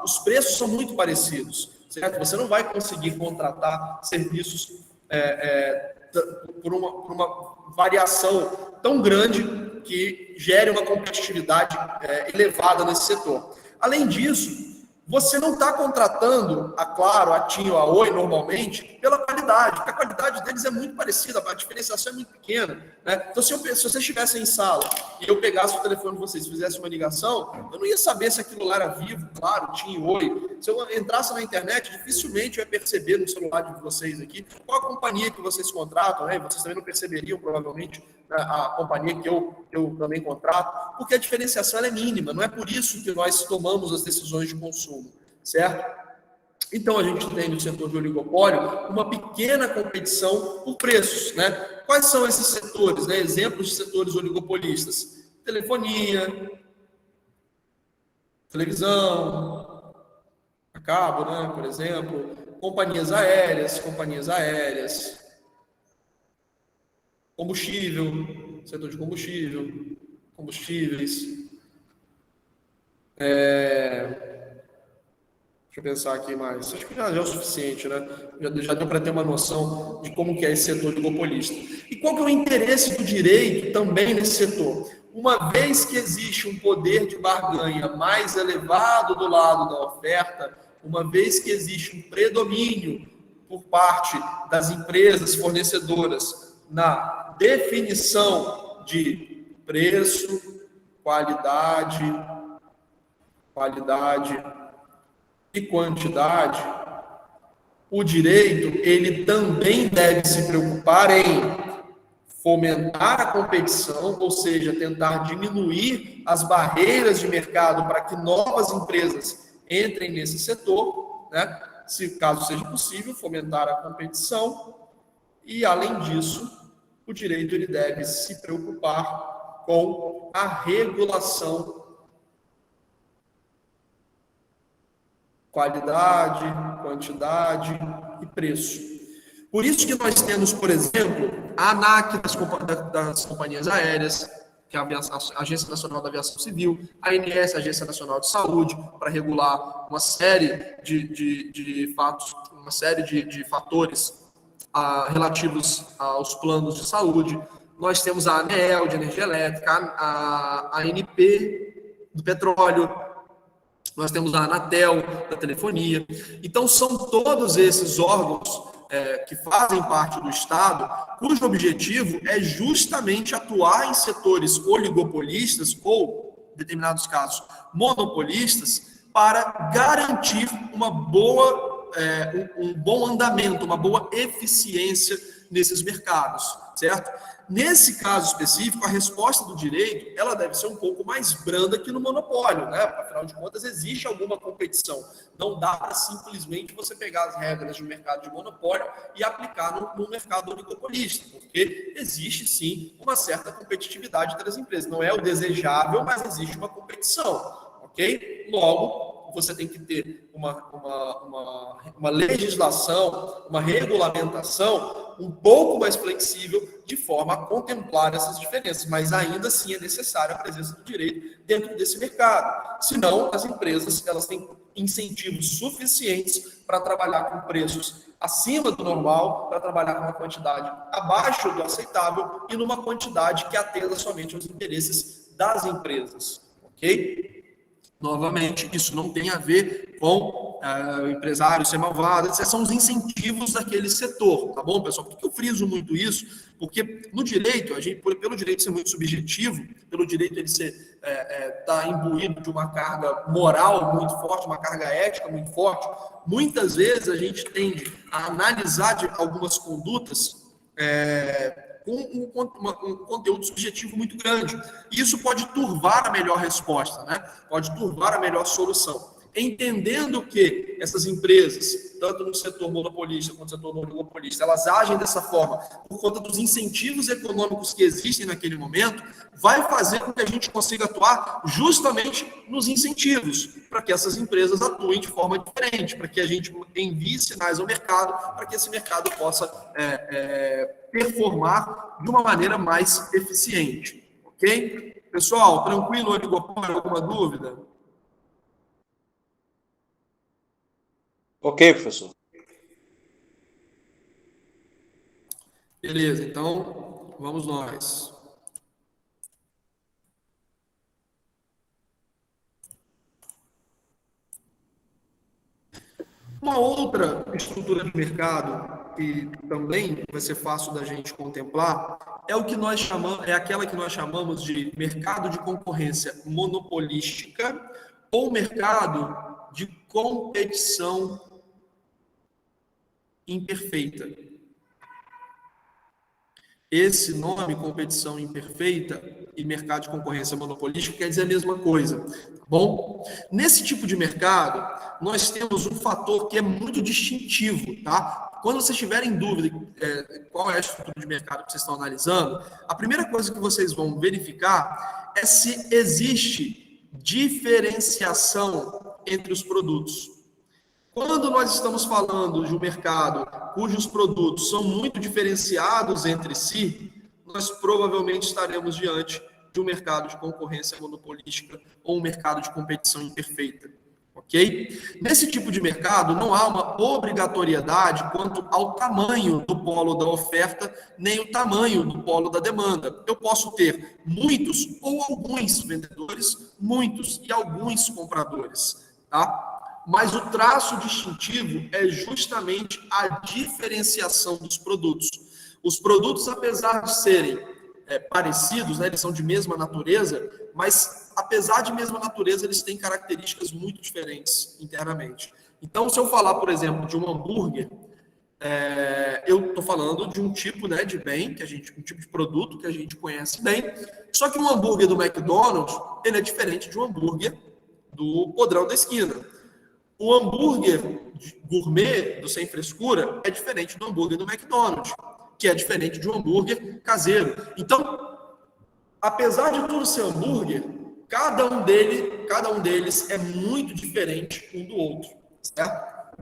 os preços são muito parecidos, certo? Você não vai conseguir contratar serviços por uma variação tão grande que gere uma competitividade elevada nesse setor. Além disso, você não está contratando a Claro, a TIM ou a Oi, normalmente, pela qualidade, porque a qualidade deles é muito parecida, a diferenciação é muito pequena, né? Então, se vocês estivessem em sala e eu pegasse o telefone de vocês e fizesse uma ligação, eu não ia saber se aquilo lá era Vivo, Claro, TIM, Oi. Se eu entrasse na internet, dificilmente eu ia perceber no celular de vocês aqui qual a companhia que vocês contratam, né? Vocês também não perceberiam, provavelmente, a companhia que eu também contrato, porque a diferenciação é mínima, não é por isso que nós tomamos as decisões de consumo, certo? Então, a gente tem no setor de oligopólio uma pequena competição por preços, né? Quais são esses setores, né? Exemplos de setores oligopolistas: telefonia, televisão, cabo, né, por exemplo, companhias aéreas, combustível, setor de combustível, combustíveis. Deixa eu pensar aqui mais. Acho que já é o suficiente, né? Já deu para ter uma noção de como que é esse setor oligopolista. E qual que é o interesse do direito também nesse setor? Uma vez que existe um poder de barganha mais elevado do lado da oferta, uma vez que existe um predomínio por parte das empresas fornecedoras na definição de preço, qualidade e quantidade, o direito ele também deve se preocupar em fomentar a competição, ou seja, tentar diminuir as barreiras de mercado para que novas empresas entrem nesse setor, né? Se caso seja possível, fomentar a competição e, além disso, o direito ele deve se preocupar com a regulação, qualidade, quantidade e preço. Por isso que nós temos, por exemplo, a ANAC das companhias aéreas, que é a Agência Nacional da Aviação Civil, a ANS, a Agência Nacional de Saúde, para regular uma série de fatos, uma série de fatores relativos aos planos de saúde. Nós temos a ANEEL, de energia elétrica, a ANP, do petróleo, nós temos a Anatel, da telefonia. Então, são todos esses órgãos que fazem parte do Estado, cujo objetivo é justamente atuar em setores oligopolistas ou, em determinados casos, monopolistas, para garantir uma boa, um bom andamento, uma boa eficiência nesses mercados, certo? Nesse caso específico, a resposta do direito, ela deve ser um pouco mais branda que no monopólio, né? Afinal de contas, existe alguma competição. Não dá para simplesmente você pegar as regras de um mercado de monopólio e aplicar no mercado oligopolista, porque existe, sim, uma certa competitividade entre as empresas. Não é o desejável, mas existe uma competição, ok? Logo, você tem que ter uma legislação, uma regulamentação um pouco mais flexível de forma a contemplar essas diferenças, mas ainda assim é necessária a presença do direito dentro desse mercado. Senão, as empresas elas têm incentivos suficientes para trabalhar com preços acima do normal, para trabalhar com uma quantidade abaixo do aceitável e numa quantidade que atenda somente aos interesses das empresas, ok? Novamente, isso não tem a ver com o empresário ser malvado, esses são os incentivos daquele setor, tá bom, pessoal? Por que eu friso muito isso? Porque no direito, pelo direito ser muito subjetivo, pelo direito ele ser tá imbuído de uma carga moral muito forte, uma carga ética muito forte, muitas vezes a gente tende a analisar algumas condutas com um conteúdo subjetivo muito grande. E isso pode turvar a melhor resposta, né? Pode turvar a melhor solução. Entendendo que essas empresas, tanto no setor monopolista quanto no setor oligopolista, elas agem dessa forma por conta dos incentivos econômicos que existem naquele momento, vai fazer com que a gente consiga atuar justamente nos incentivos, para que essas empresas atuem de forma diferente, para que a gente envie sinais ao mercado, para que esse mercado possa performar de uma maneira mais eficiente. Ok? Pessoal, tranquilo, oligopólio? Alguma dúvida? Ok, professor. Beleza, então vamos nós. Uma outra estrutura de mercado que também vai ser fácil da gente contemplar é o que nós chamamos, é aquela que nós chamamos de mercado de concorrência monopolística ou mercado de competição imperfeita. Esse nome, competição imperfeita e mercado de concorrência monopolística, quer dizer a mesma coisa, tá bom? Nesse tipo de mercado, nós temos um fator que é muito distintivo, tá? Quando vocês tiverem dúvida qual é a estrutura de mercado que vocês estão analisando, a primeira coisa que vocês vão verificar é se existe diferenciação entre os produtos. quando nós estamos falando de um mercado cujos produtos são muito diferenciados entre si, nós provavelmente estaremos diante de um mercado de concorrência monopolística ou um mercado de competição imperfeita. Ok? Nesse tipo de mercado, não há uma obrigatoriedade quanto ao tamanho do polo da oferta, nem o tamanho do polo da demanda. Eu posso ter muitos ou alguns vendedores, muitos e alguns compradores, tá? Mas o traço distintivo é justamente a diferenciação dos produtos. Os produtos, apesar de serem parecidos, né, eles são de mesma natureza, mas apesar de mesma natureza, eles têm características muito diferentes internamente. Então, se eu falar, por exemplo, de um hambúrguer, eu estou falando de um tipo, né, de bem, um tipo de produto que a gente conhece bem, só que um hambúrguer do McDonald's, ele é diferente de um hambúrguer do podrão da esquina. O hambúrguer gourmet do Sem Frescura é diferente do hambúrguer do McDonald's, que é diferente de um hambúrguer caseiro. Então, apesar de tudo ser hambúrguer, cada um deles é muito diferente um do outro, certo?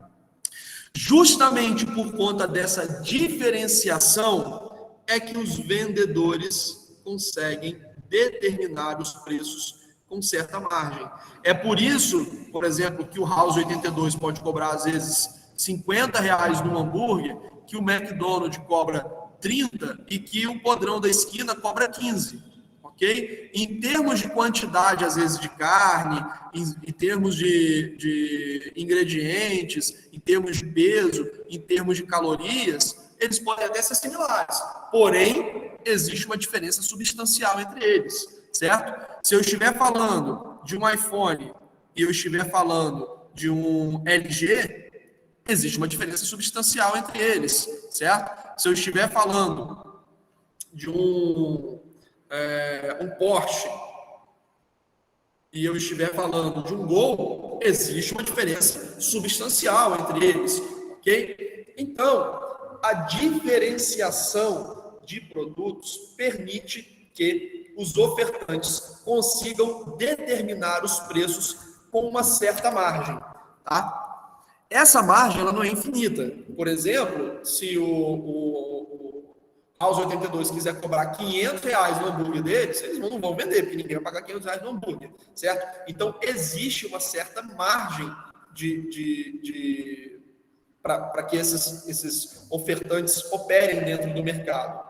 Justamente por conta dessa diferenciação é que os vendedores conseguem determinar os preços com certa margem. É por isso, por exemplo, que o House 82 pode cobrar, às vezes, R$50 no hambúrguer, que o McDonald's cobra 30 e que o podrão da esquina cobra 15, ok? Em termos de quantidade, às vezes, de carne, em termos de ingredientes, em termos de peso, em termos de calorias, eles podem até ser similares. Porém, existe uma diferença substancial entre eles, certo? Se eu estiver falando de um iPhone e eu estiver falando de um LG, existe uma diferença substancial entre eles, certo? Se eu estiver falando de um Porsche e eu estiver falando de um Gol, existe uma diferença substancial entre eles, ok? Então, a diferenciação de produtos permite que os ofertantes consigam determinar os preços com uma certa margem, tá? Essa margem ela não é infinita. Por exemplo, se o House 82 quiser cobrar R$500 no hambúrguer deles, eles não vão vender, porque ninguém vai pagar R$500 no hambúrguer, certo? Então, existe uma certa margem para que esses ofertantes operem dentro do mercado.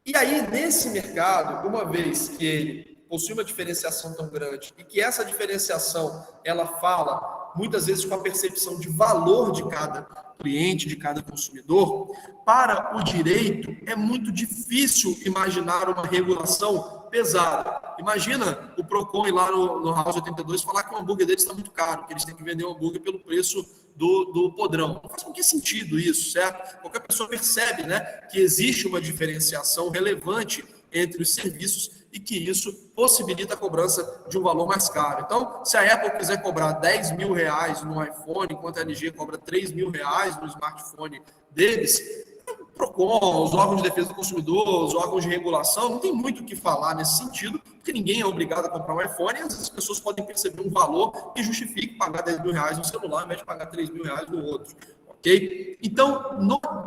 E aí, nesse mercado, uma vez que ele possui uma diferenciação tão grande e que essa diferenciação ela fala muitas vezes com a percepção de valor de cada cliente, de cada consumidor, para o direito é muito difícil imaginar uma regulação pesada. Imagina o Procon ir lá no House 82 falar que o hambúrguer deles está muito caro, que eles têm que vender o hambúrguer pelo preço do podrão. Não faz qualquer sentido isso, certo? Qualquer pessoa percebe, né, que existe uma diferenciação relevante entre os serviços e que isso possibilita a cobrança de um valor mais caro. Então, se a Apple quiser cobrar R$10.000 no iPhone, enquanto a LG cobra R$3.000 no smartphone deles, o Procon, os órgãos de defesa do consumidor, os órgãos de regulação, não tem muito o que falar nesse sentido, porque ninguém é obrigado a comprar um iPhone e às vezes as pessoas podem perceber um valor que justifique pagar R$10.000 no celular ao invés de pagar R$3.000 no outro. Okay? Então,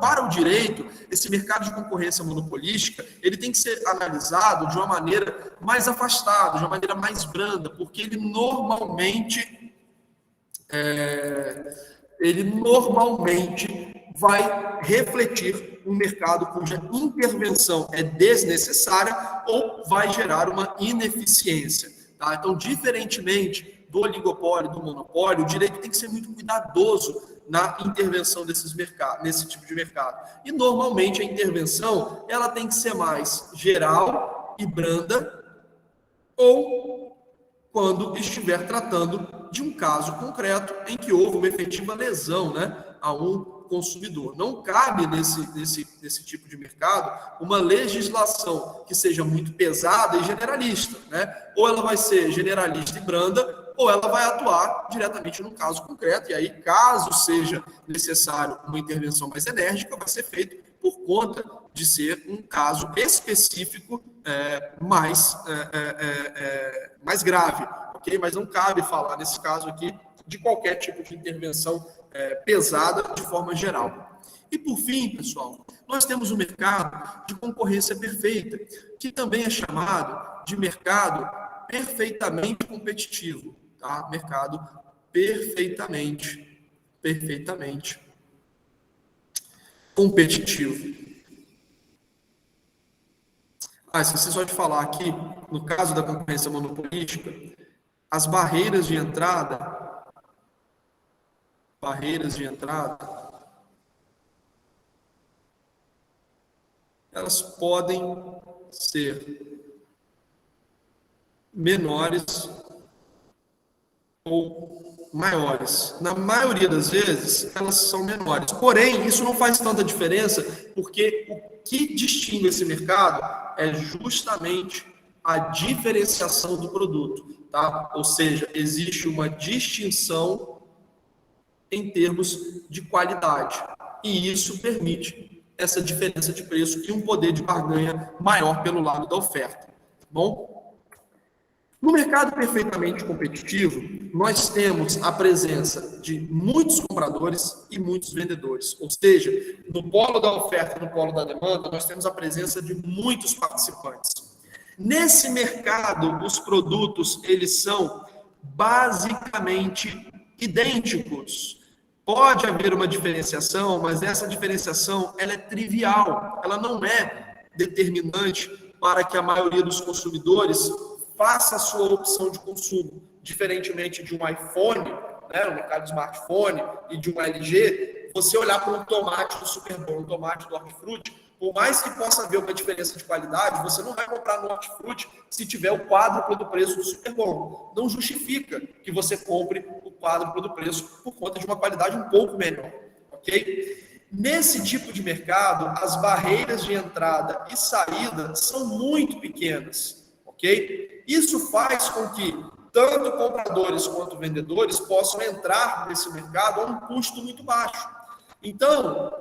para o direito, esse mercado de concorrência monopolística, ele tem que ser analisado de uma maneira mais afastada, de uma maneira mais branda, porque ele normalmente vai refletir um mercado cuja intervenção é desnecessária ou vai gerar uma ineficiência. Tá? Então, diferentemente do oligopólio, do monopólio, o direito tem que ser muito cuidadoso na intervenção nesse tipo de mercado. E, normalmente, a intervenção ela tem que ser mais geral e branda, ou quando estiver tratando de um caso concreto em que houve uma efetiva lesão, né, a um consumidor. Não cabe nesse tipo de mercado uma legislação que seja muito pesada e generalista, né? Ou ela vai ser generalista e branda, ou ela vai atuar diretamente no caso concreto, e aí, caso seja necessário uma intervenção mais enérgica, vai ser feito por conta de ser um caso específico mais grave, ok? Mas não cabe falar, nesse caso aqui, de qualquer tipo de intervenção pesada de forma geral. E por fim, pessoal, nós temos o mercado de concorrência perfeita, que também é chamado de mercado perfeitamente competitivo, tá? Mercado perfeitamente competitivo. Esqueci só de falar aqui, no caso da concorrência monopolística, as barreiras de entrada, elas podem ser menores ou maiores. Na maioria das vezes, elas são menores. Porém, isso não faz tanta diferença, porque o que distingue esse mercado é justamente a diferenciação do produto, tá? Ou seja, existe uma distinção em termos de qualidade. E isso permite essa diferença de preço e um poder de barganha maior pelo lado da oferta. Tá bom? No mercado perfeitamente competitivo, nós temos a presença de muitos compradores e muitos vendedores. Ou seja, no polo da oferta e no polo da demanda, nós temos a presença de muitos participantes. Nesse mercado, os produtos, eles são basicamente idênticos. Pode haver uma diferenciação, mas essa diferenciação ela é trivial, ela não é determinante para que a maioria dos consumidores faça a sua opção de consumo. Diferentemente de um iPhone, né, no mercado de smartphone, e de um LG, você olhar para um tomate do Super Bowl, um tomate do Hortifruti, por mais que possa haver uma diferença de qualidade, você não vai comprar no Hortifruti se tiver o quádruplo do preço do Super Bowl. Não justifica que você compre o quádruplo do preço por conta de uma qualidade um pouco menor, ok? Nesse tipo de mercado, as barreiras de entrada e saída são muito pequenas, ok? Isso faz com que tanto compradores quanto vendedores possam entrar nesse mercado a um custo muito baixo. Então,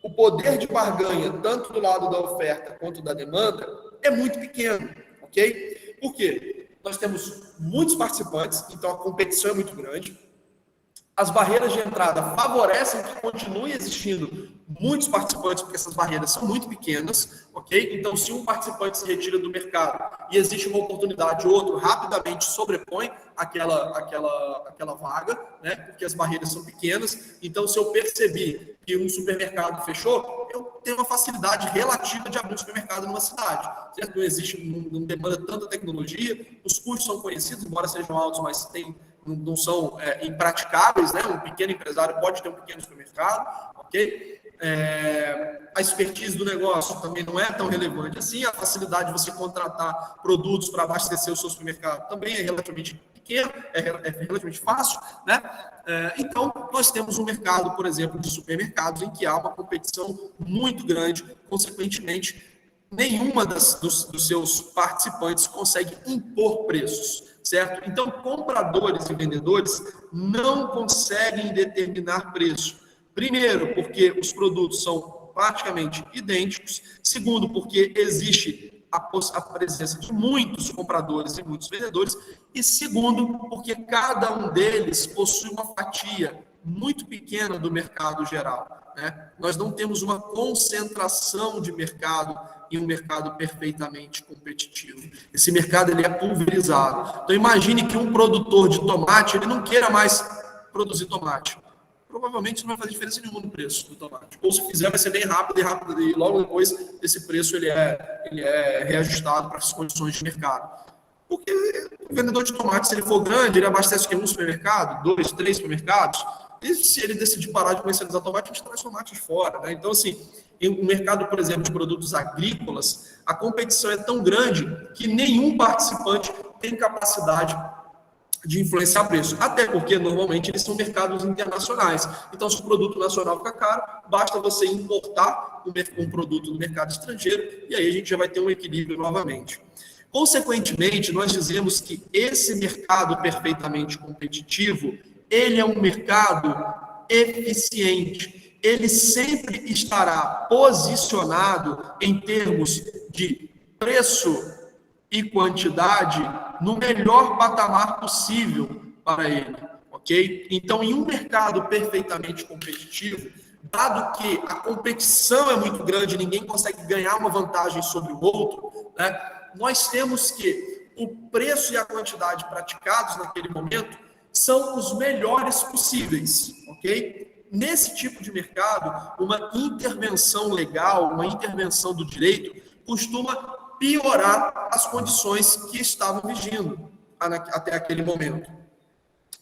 o poder de barganha, tanto do lado da oferta quanto da demanda, é muito pequeno, ok? Por quê? Nós temos muitos participantes, então a competição é muito grande. As barreiras de entrada favorecem que continue existindo muitos participantes, porque essas barreiras são muito pequenas, ok? Então, se um participante se retira do mercado e existe uma oportunidade, outro rapidamente sobrepõe aquela vaga, né? Porque as barreiras são pequenas. Então, se eu percebi que um supermercado fechou, eu tenho uma facilidade relativa de abrir um supermercado numa cidade, certo? Não existe, não demanda tanta tecnologia, os custos são conhecidos, embora sejam altos, mas não são impraticáveis, né? Um pequeno empresário pode ter um pequeno supermercado, ok? A expertise do negócio também não é tão relevante assim, a facilidade de você contratar produtos para abastecer o seu supermercado também é relativamente pequeno, é relativamente fácil, né? Então, nós temos um mercado, por exemplo, de supermercados em que há uma competição muito grande, consequentemente, nenhuma dos seus participantes consegue impor preços, certo? Então, compradores e vendedores não conseguem determinar preço. Primeiro, porque os produtos são praticamente idênticos. Segundo, porque existe a presença de muitos compradores e muitos vendedores. E segundo, porque cada um deles possui uma fatia muito pequena do mercado geral, né? Nós não temos uma concentração de mercado em um mercado perfeitamente competitivo. Esse mercado ele é pulverizado. Então imagine que um produtor de tomate ele não queira mais produzir tomate. Provavelmente não vai fazer diferença nenhuma no preço do tomate. Ou se fizer vai ser bem rápido e logo depois esse preço ele é reajustado para as condições de mercado. Porque o vendedor de tomate, se ele for grande, ele abastece um supermercado, 2, 3 supermercados. E se ele decidir parar de comercializar tomate, a gente traz tomate de fora, né? Então, assim, no mercado, por exemplo, de produtos agrícolas, a competição é tão grande que nenhum participante tem capacidade de influenciar preço. Até porque, normalmente, eles são mercados internacionais. Então, se o produto nacional fica caro, basta você importar um produto do mercado estrangeiro e aí a gente já vai ter um equilíbrio novamente. Consequentemente, nós dizemos que esse mercado perfeitamente competitivo, ele é um mercado eficiente. Ele sempre estará posicionado em termos de preço e quantidade no melhor patamar possível para ele, ok? ok? Então, em um mercado perfeitamente competitivo, dado que a competição é muito grande, ninguém consegue ganhar uma vantagem sobre o outro, né, nós temos que o preço e a quantidade praticados naquele momento são os melhores possíveis, ok? Nesse tipo de mercado, uma intervenção legal, uma intervenção do direito, costuma piorar as condições que estavam vigindo até aquele momento.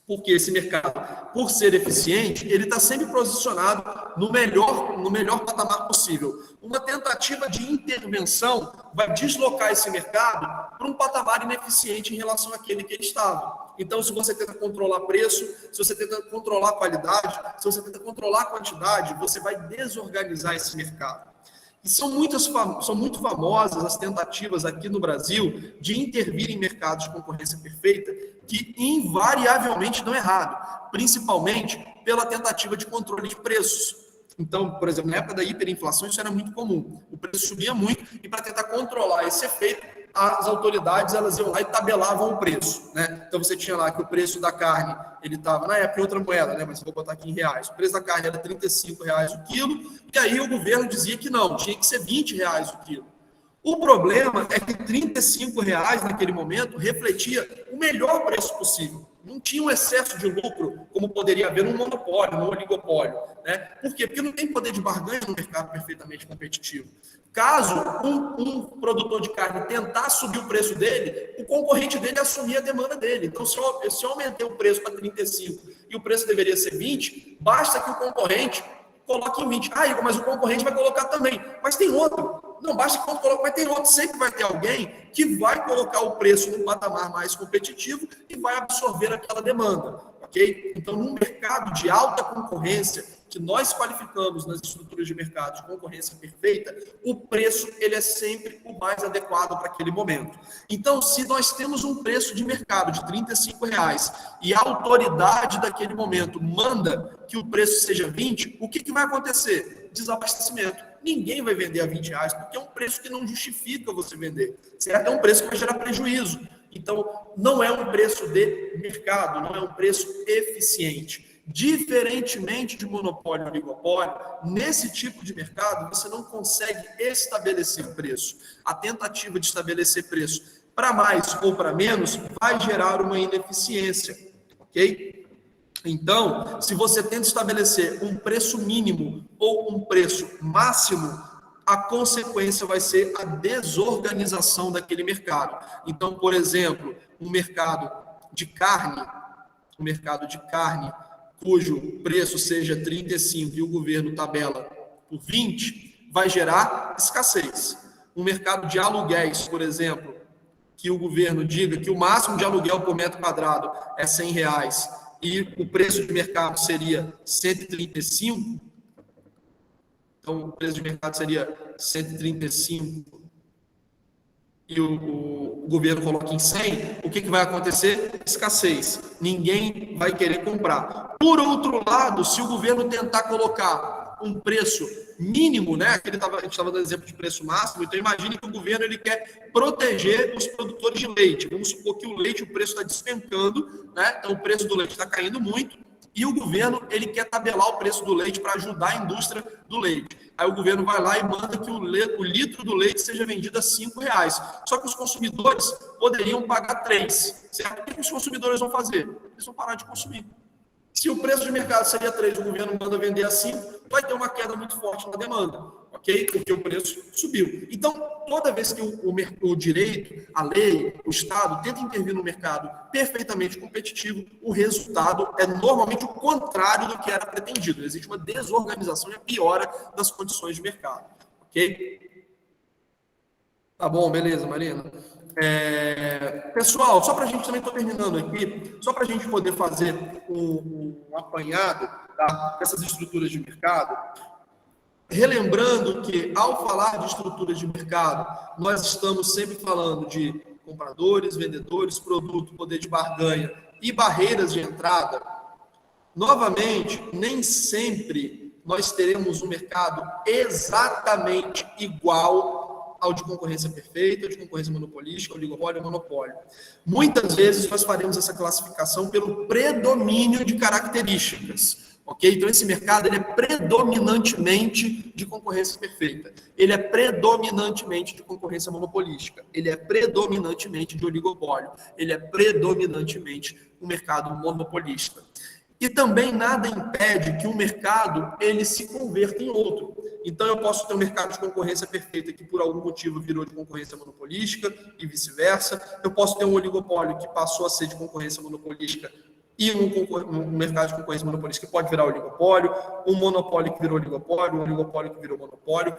Porque esse mercado, por ser eficiente, ele está sempre posicionado no melhor patamar possível. Uma tentativa de intervenção vai deslocar esse mercado para um patamar ineficiente em relação àquele que ele estava. Então, se você tenta controlar preço, se você tenta controlar a qualidade, se você tenta controlar a quantidade, você vai desorganizar esse mercado. E são muito famosas as tentativas aqui no Brasil de intervir em mercados de concorrência perfeita, que invariavelmente dão errado, principalmente pela tentativa de controle de preços. Então, por exemplo, na época da hiperinflação, isso era muito comum. O preço subia muito e, para tentar controlar esse efeito, as autoridades elas iam lá e tabelavam o preço, né? Então, você tinha lá que o preço da carne, ele estava, na época, em outra moeda, né? Mas eu vou botar aqui em reais. O preço da carne era R$35 o quilo, e aí o governo dizia que não, tinha que ser R$20 o quilo. O problema é que R$35 naquele momento refletia o melhor preço possível. Não tinha um excesso de lucro, como poderia haver num monopólio, num oligopólio, né? Por quê? Porque não tem poder de barganha no mercado perfeitamente competitivo. Caso um produtor de carne tentar subir o preço dele, o concorrente dele assumia a demanda dele. Então, se eu aumentei o preço para 35 e o preço deveria ser 20, basta que o concorrente coloque em 20. Ah, Igor, mas o concorrente vai colocar também. Mas tem outro. Não basta que coloque, mas tem outro. Sempre vai ter alguém que vai colocar o preço num patamar mais competitivo e vai absorver aquela demanda. Ok? Então, num mercado de alta concorrência, que nós qualificamos nas estruturas de mercado de concorrência perfeita, o preço ele é sempre o mais adequado para aquele momento. Então, se nós temos um preço de mercado de R$35 e a autoridade daquele momento manda que o preço seja 20, o que vai acontecer? Desabastecimento. Ninguém vai vender a R$20, porque é um preço que não justifica você vender. Certo? É um preço que vai gerar prejuízo. Então, não é um preço de mercado, não é um preço eficiente. Diferentemente de monopólio e oligopólio, nesse tipo de mercado, você não consegue estabelecer preço. A tentativa de estabelecer preço para mais ou para menos vai gerar uma ineficiência, ok? Então, se você tenta estabelecer um preço mínimo ou um preço máximo, a consequência vai ser a desorganização daquele mercado. Então, por exemplo, um mercado de carne, cujo preço seja 35 e o governo tabela por 20, vai gerar escassez. Um mercado de aluguéis, por exemplo, que o governo diga que o máximo de aluguel por metro quadrado é R$100 e o preço de mercado seria 135, então o preço de mercado seria 135 e o governo coloca em 100, o que vai acontecer? Escassez. Ninguém vai querer comprar. Por outro lado, se o governo tentar colocar um preço mínimo, né? A gente estava dando exemplo de preço máximo, então imagine que o governo ele quer proteger os produtores de leite. Vamos supor que o leite, o preço está despencando, né? Então o preço do leite está caindo muito, e o governo ele quer tabelar o preço do leite para ajudar a indústria do leite. Aí o governo vai lá e manda que o litro do leite seja vendido a R$5. Só que os consumidores poderiam pagar 3. Certo? O que os consumidores vão fazer? Eles vão parar de consumir. Se o preço de mercado seria 3, o governo manda vender a 5, vai ter uma queda muito forte na demanda, ok? Porque o preço subiu. Então, toda vez que o direito, a lei, o Estado tenta intervir no mercado perfeitamente competitivo, o resultado é normalmente o contrário do que era pretendido. Existe uma desorganização e a piora das condições de mercado, ok? Tá bom, beleza, Marina? Pessoal, só para a gente também, estou terminando aqui, só para a gente poder fazer um apanhado dessas estruturas de mercado, relembrando que, ao falar de estruturas de mercado, nós estamos sempre falando de compradores, vendedores, produto, poder de barganha e barreiras de entrada. Novamente, nem sempre nós teremos um mercado exatamente igual ao de concorrência perfeita, ao de concorrência monopolística, oligopólio e monopólio. Muitas vezes nós faremos essa classificação pelo predomínio de características. Ok? Então, esse mercado ele é predominantemente de concorrência perfeita. Ele é predominantemente de concorrência monopolística. Ele é predominantemente de oligopólio. Ele é predominantemente um mercado monopolista. E também nada impede que um mercado ele se converta em outro. Então, eu posso ter um mercado de concorrência perfeita que, por algum motivo, virou de concorrência monopolística e vice-versa. Eu posso ter um oligopólio que passou a ser de concorrência monopolística e um mercado de concorrência monopolística que pode virar oligopólio, um monopólio que virou oligopólio, um oligopólio que virou monopólio.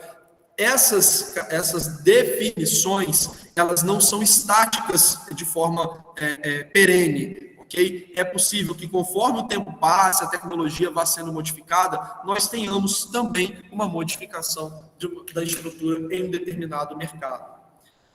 Essas definições, elas não são estáticas de forma perene. Okay? É possível que, conforme o tempo passe, a tecnologia vá sendo modificada, nós tenhamos também uma modificação da estrutura em um determinado mercado.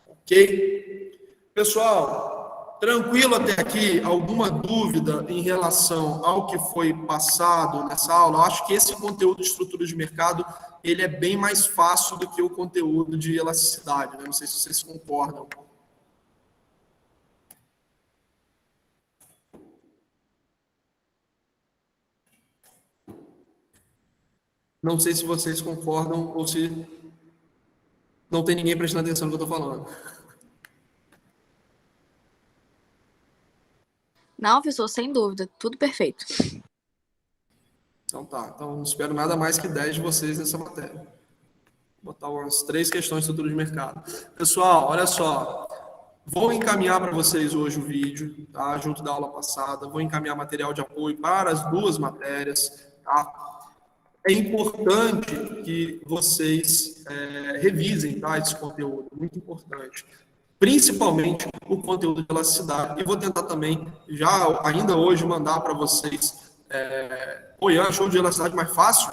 Ok? Pessoal, tranquilo até aqui? Alguma dúvida em relação ao que foi passado nessa aula? Eu acho que esse conteúdo de estrutura de mercado ele é bem mais fácil do que o conteúdo de elasticidade, né? Não sei se vocês concordam. Não sei se vocês concordam ou se não tem ninguém prestando atenção no que eu estou falando. Não, professor, sem dúvida, tudo perfeito. Então tá, então não espero nada mais que 10 de vocês nessa matéria. Vou botar umas 3 questões de estrutura de mercado. Pessoal, olha só, vou encaminhar para vocês hoje o vídeo, tá? Junto da aula passada, vou encaminhar material de apoio para as 2 matérias, tá? É importante que vocês revisem, tá, esse conteúdo, muito importante. Principalmente o conteúdo de elasticidade. E vou tentar também, já ainda hoje, mandar para vocês Ian, show de elasticidade mais fácil?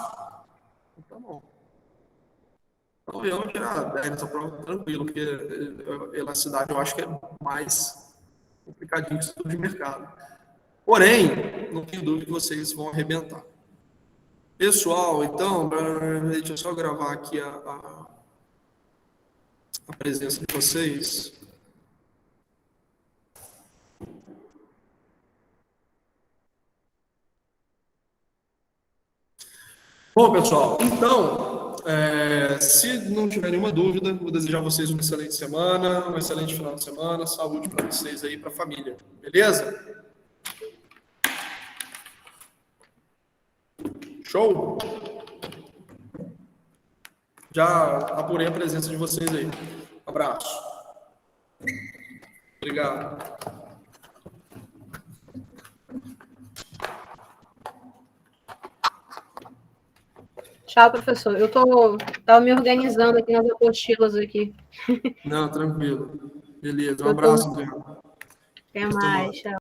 Tá bom. Então, eu vou tirar 10 nessa prova tranquilo, porque elasticidade eu acho que é mais complicadinho que estudo de mercado. Porém, não tenho dúvida que vocês vão arrebentar. Pessoal, então, deixa eu só gravar aqui a presença de vocês. Bom, pessoal, então, se não tiver nenhuma dúvida, vou desejar a vocês uma excelente semana, um excelente final de semana, saúde para vocês aí, para a família, beleza? Show? Já apurei a presença de vocês aí. Abraço. Obrigado. Tchau, professor. Eu tava me organizando aqui nas apostilas aqui. Não, tranquilo. Beleza, um abraço, Adriano. Até mais, tchau.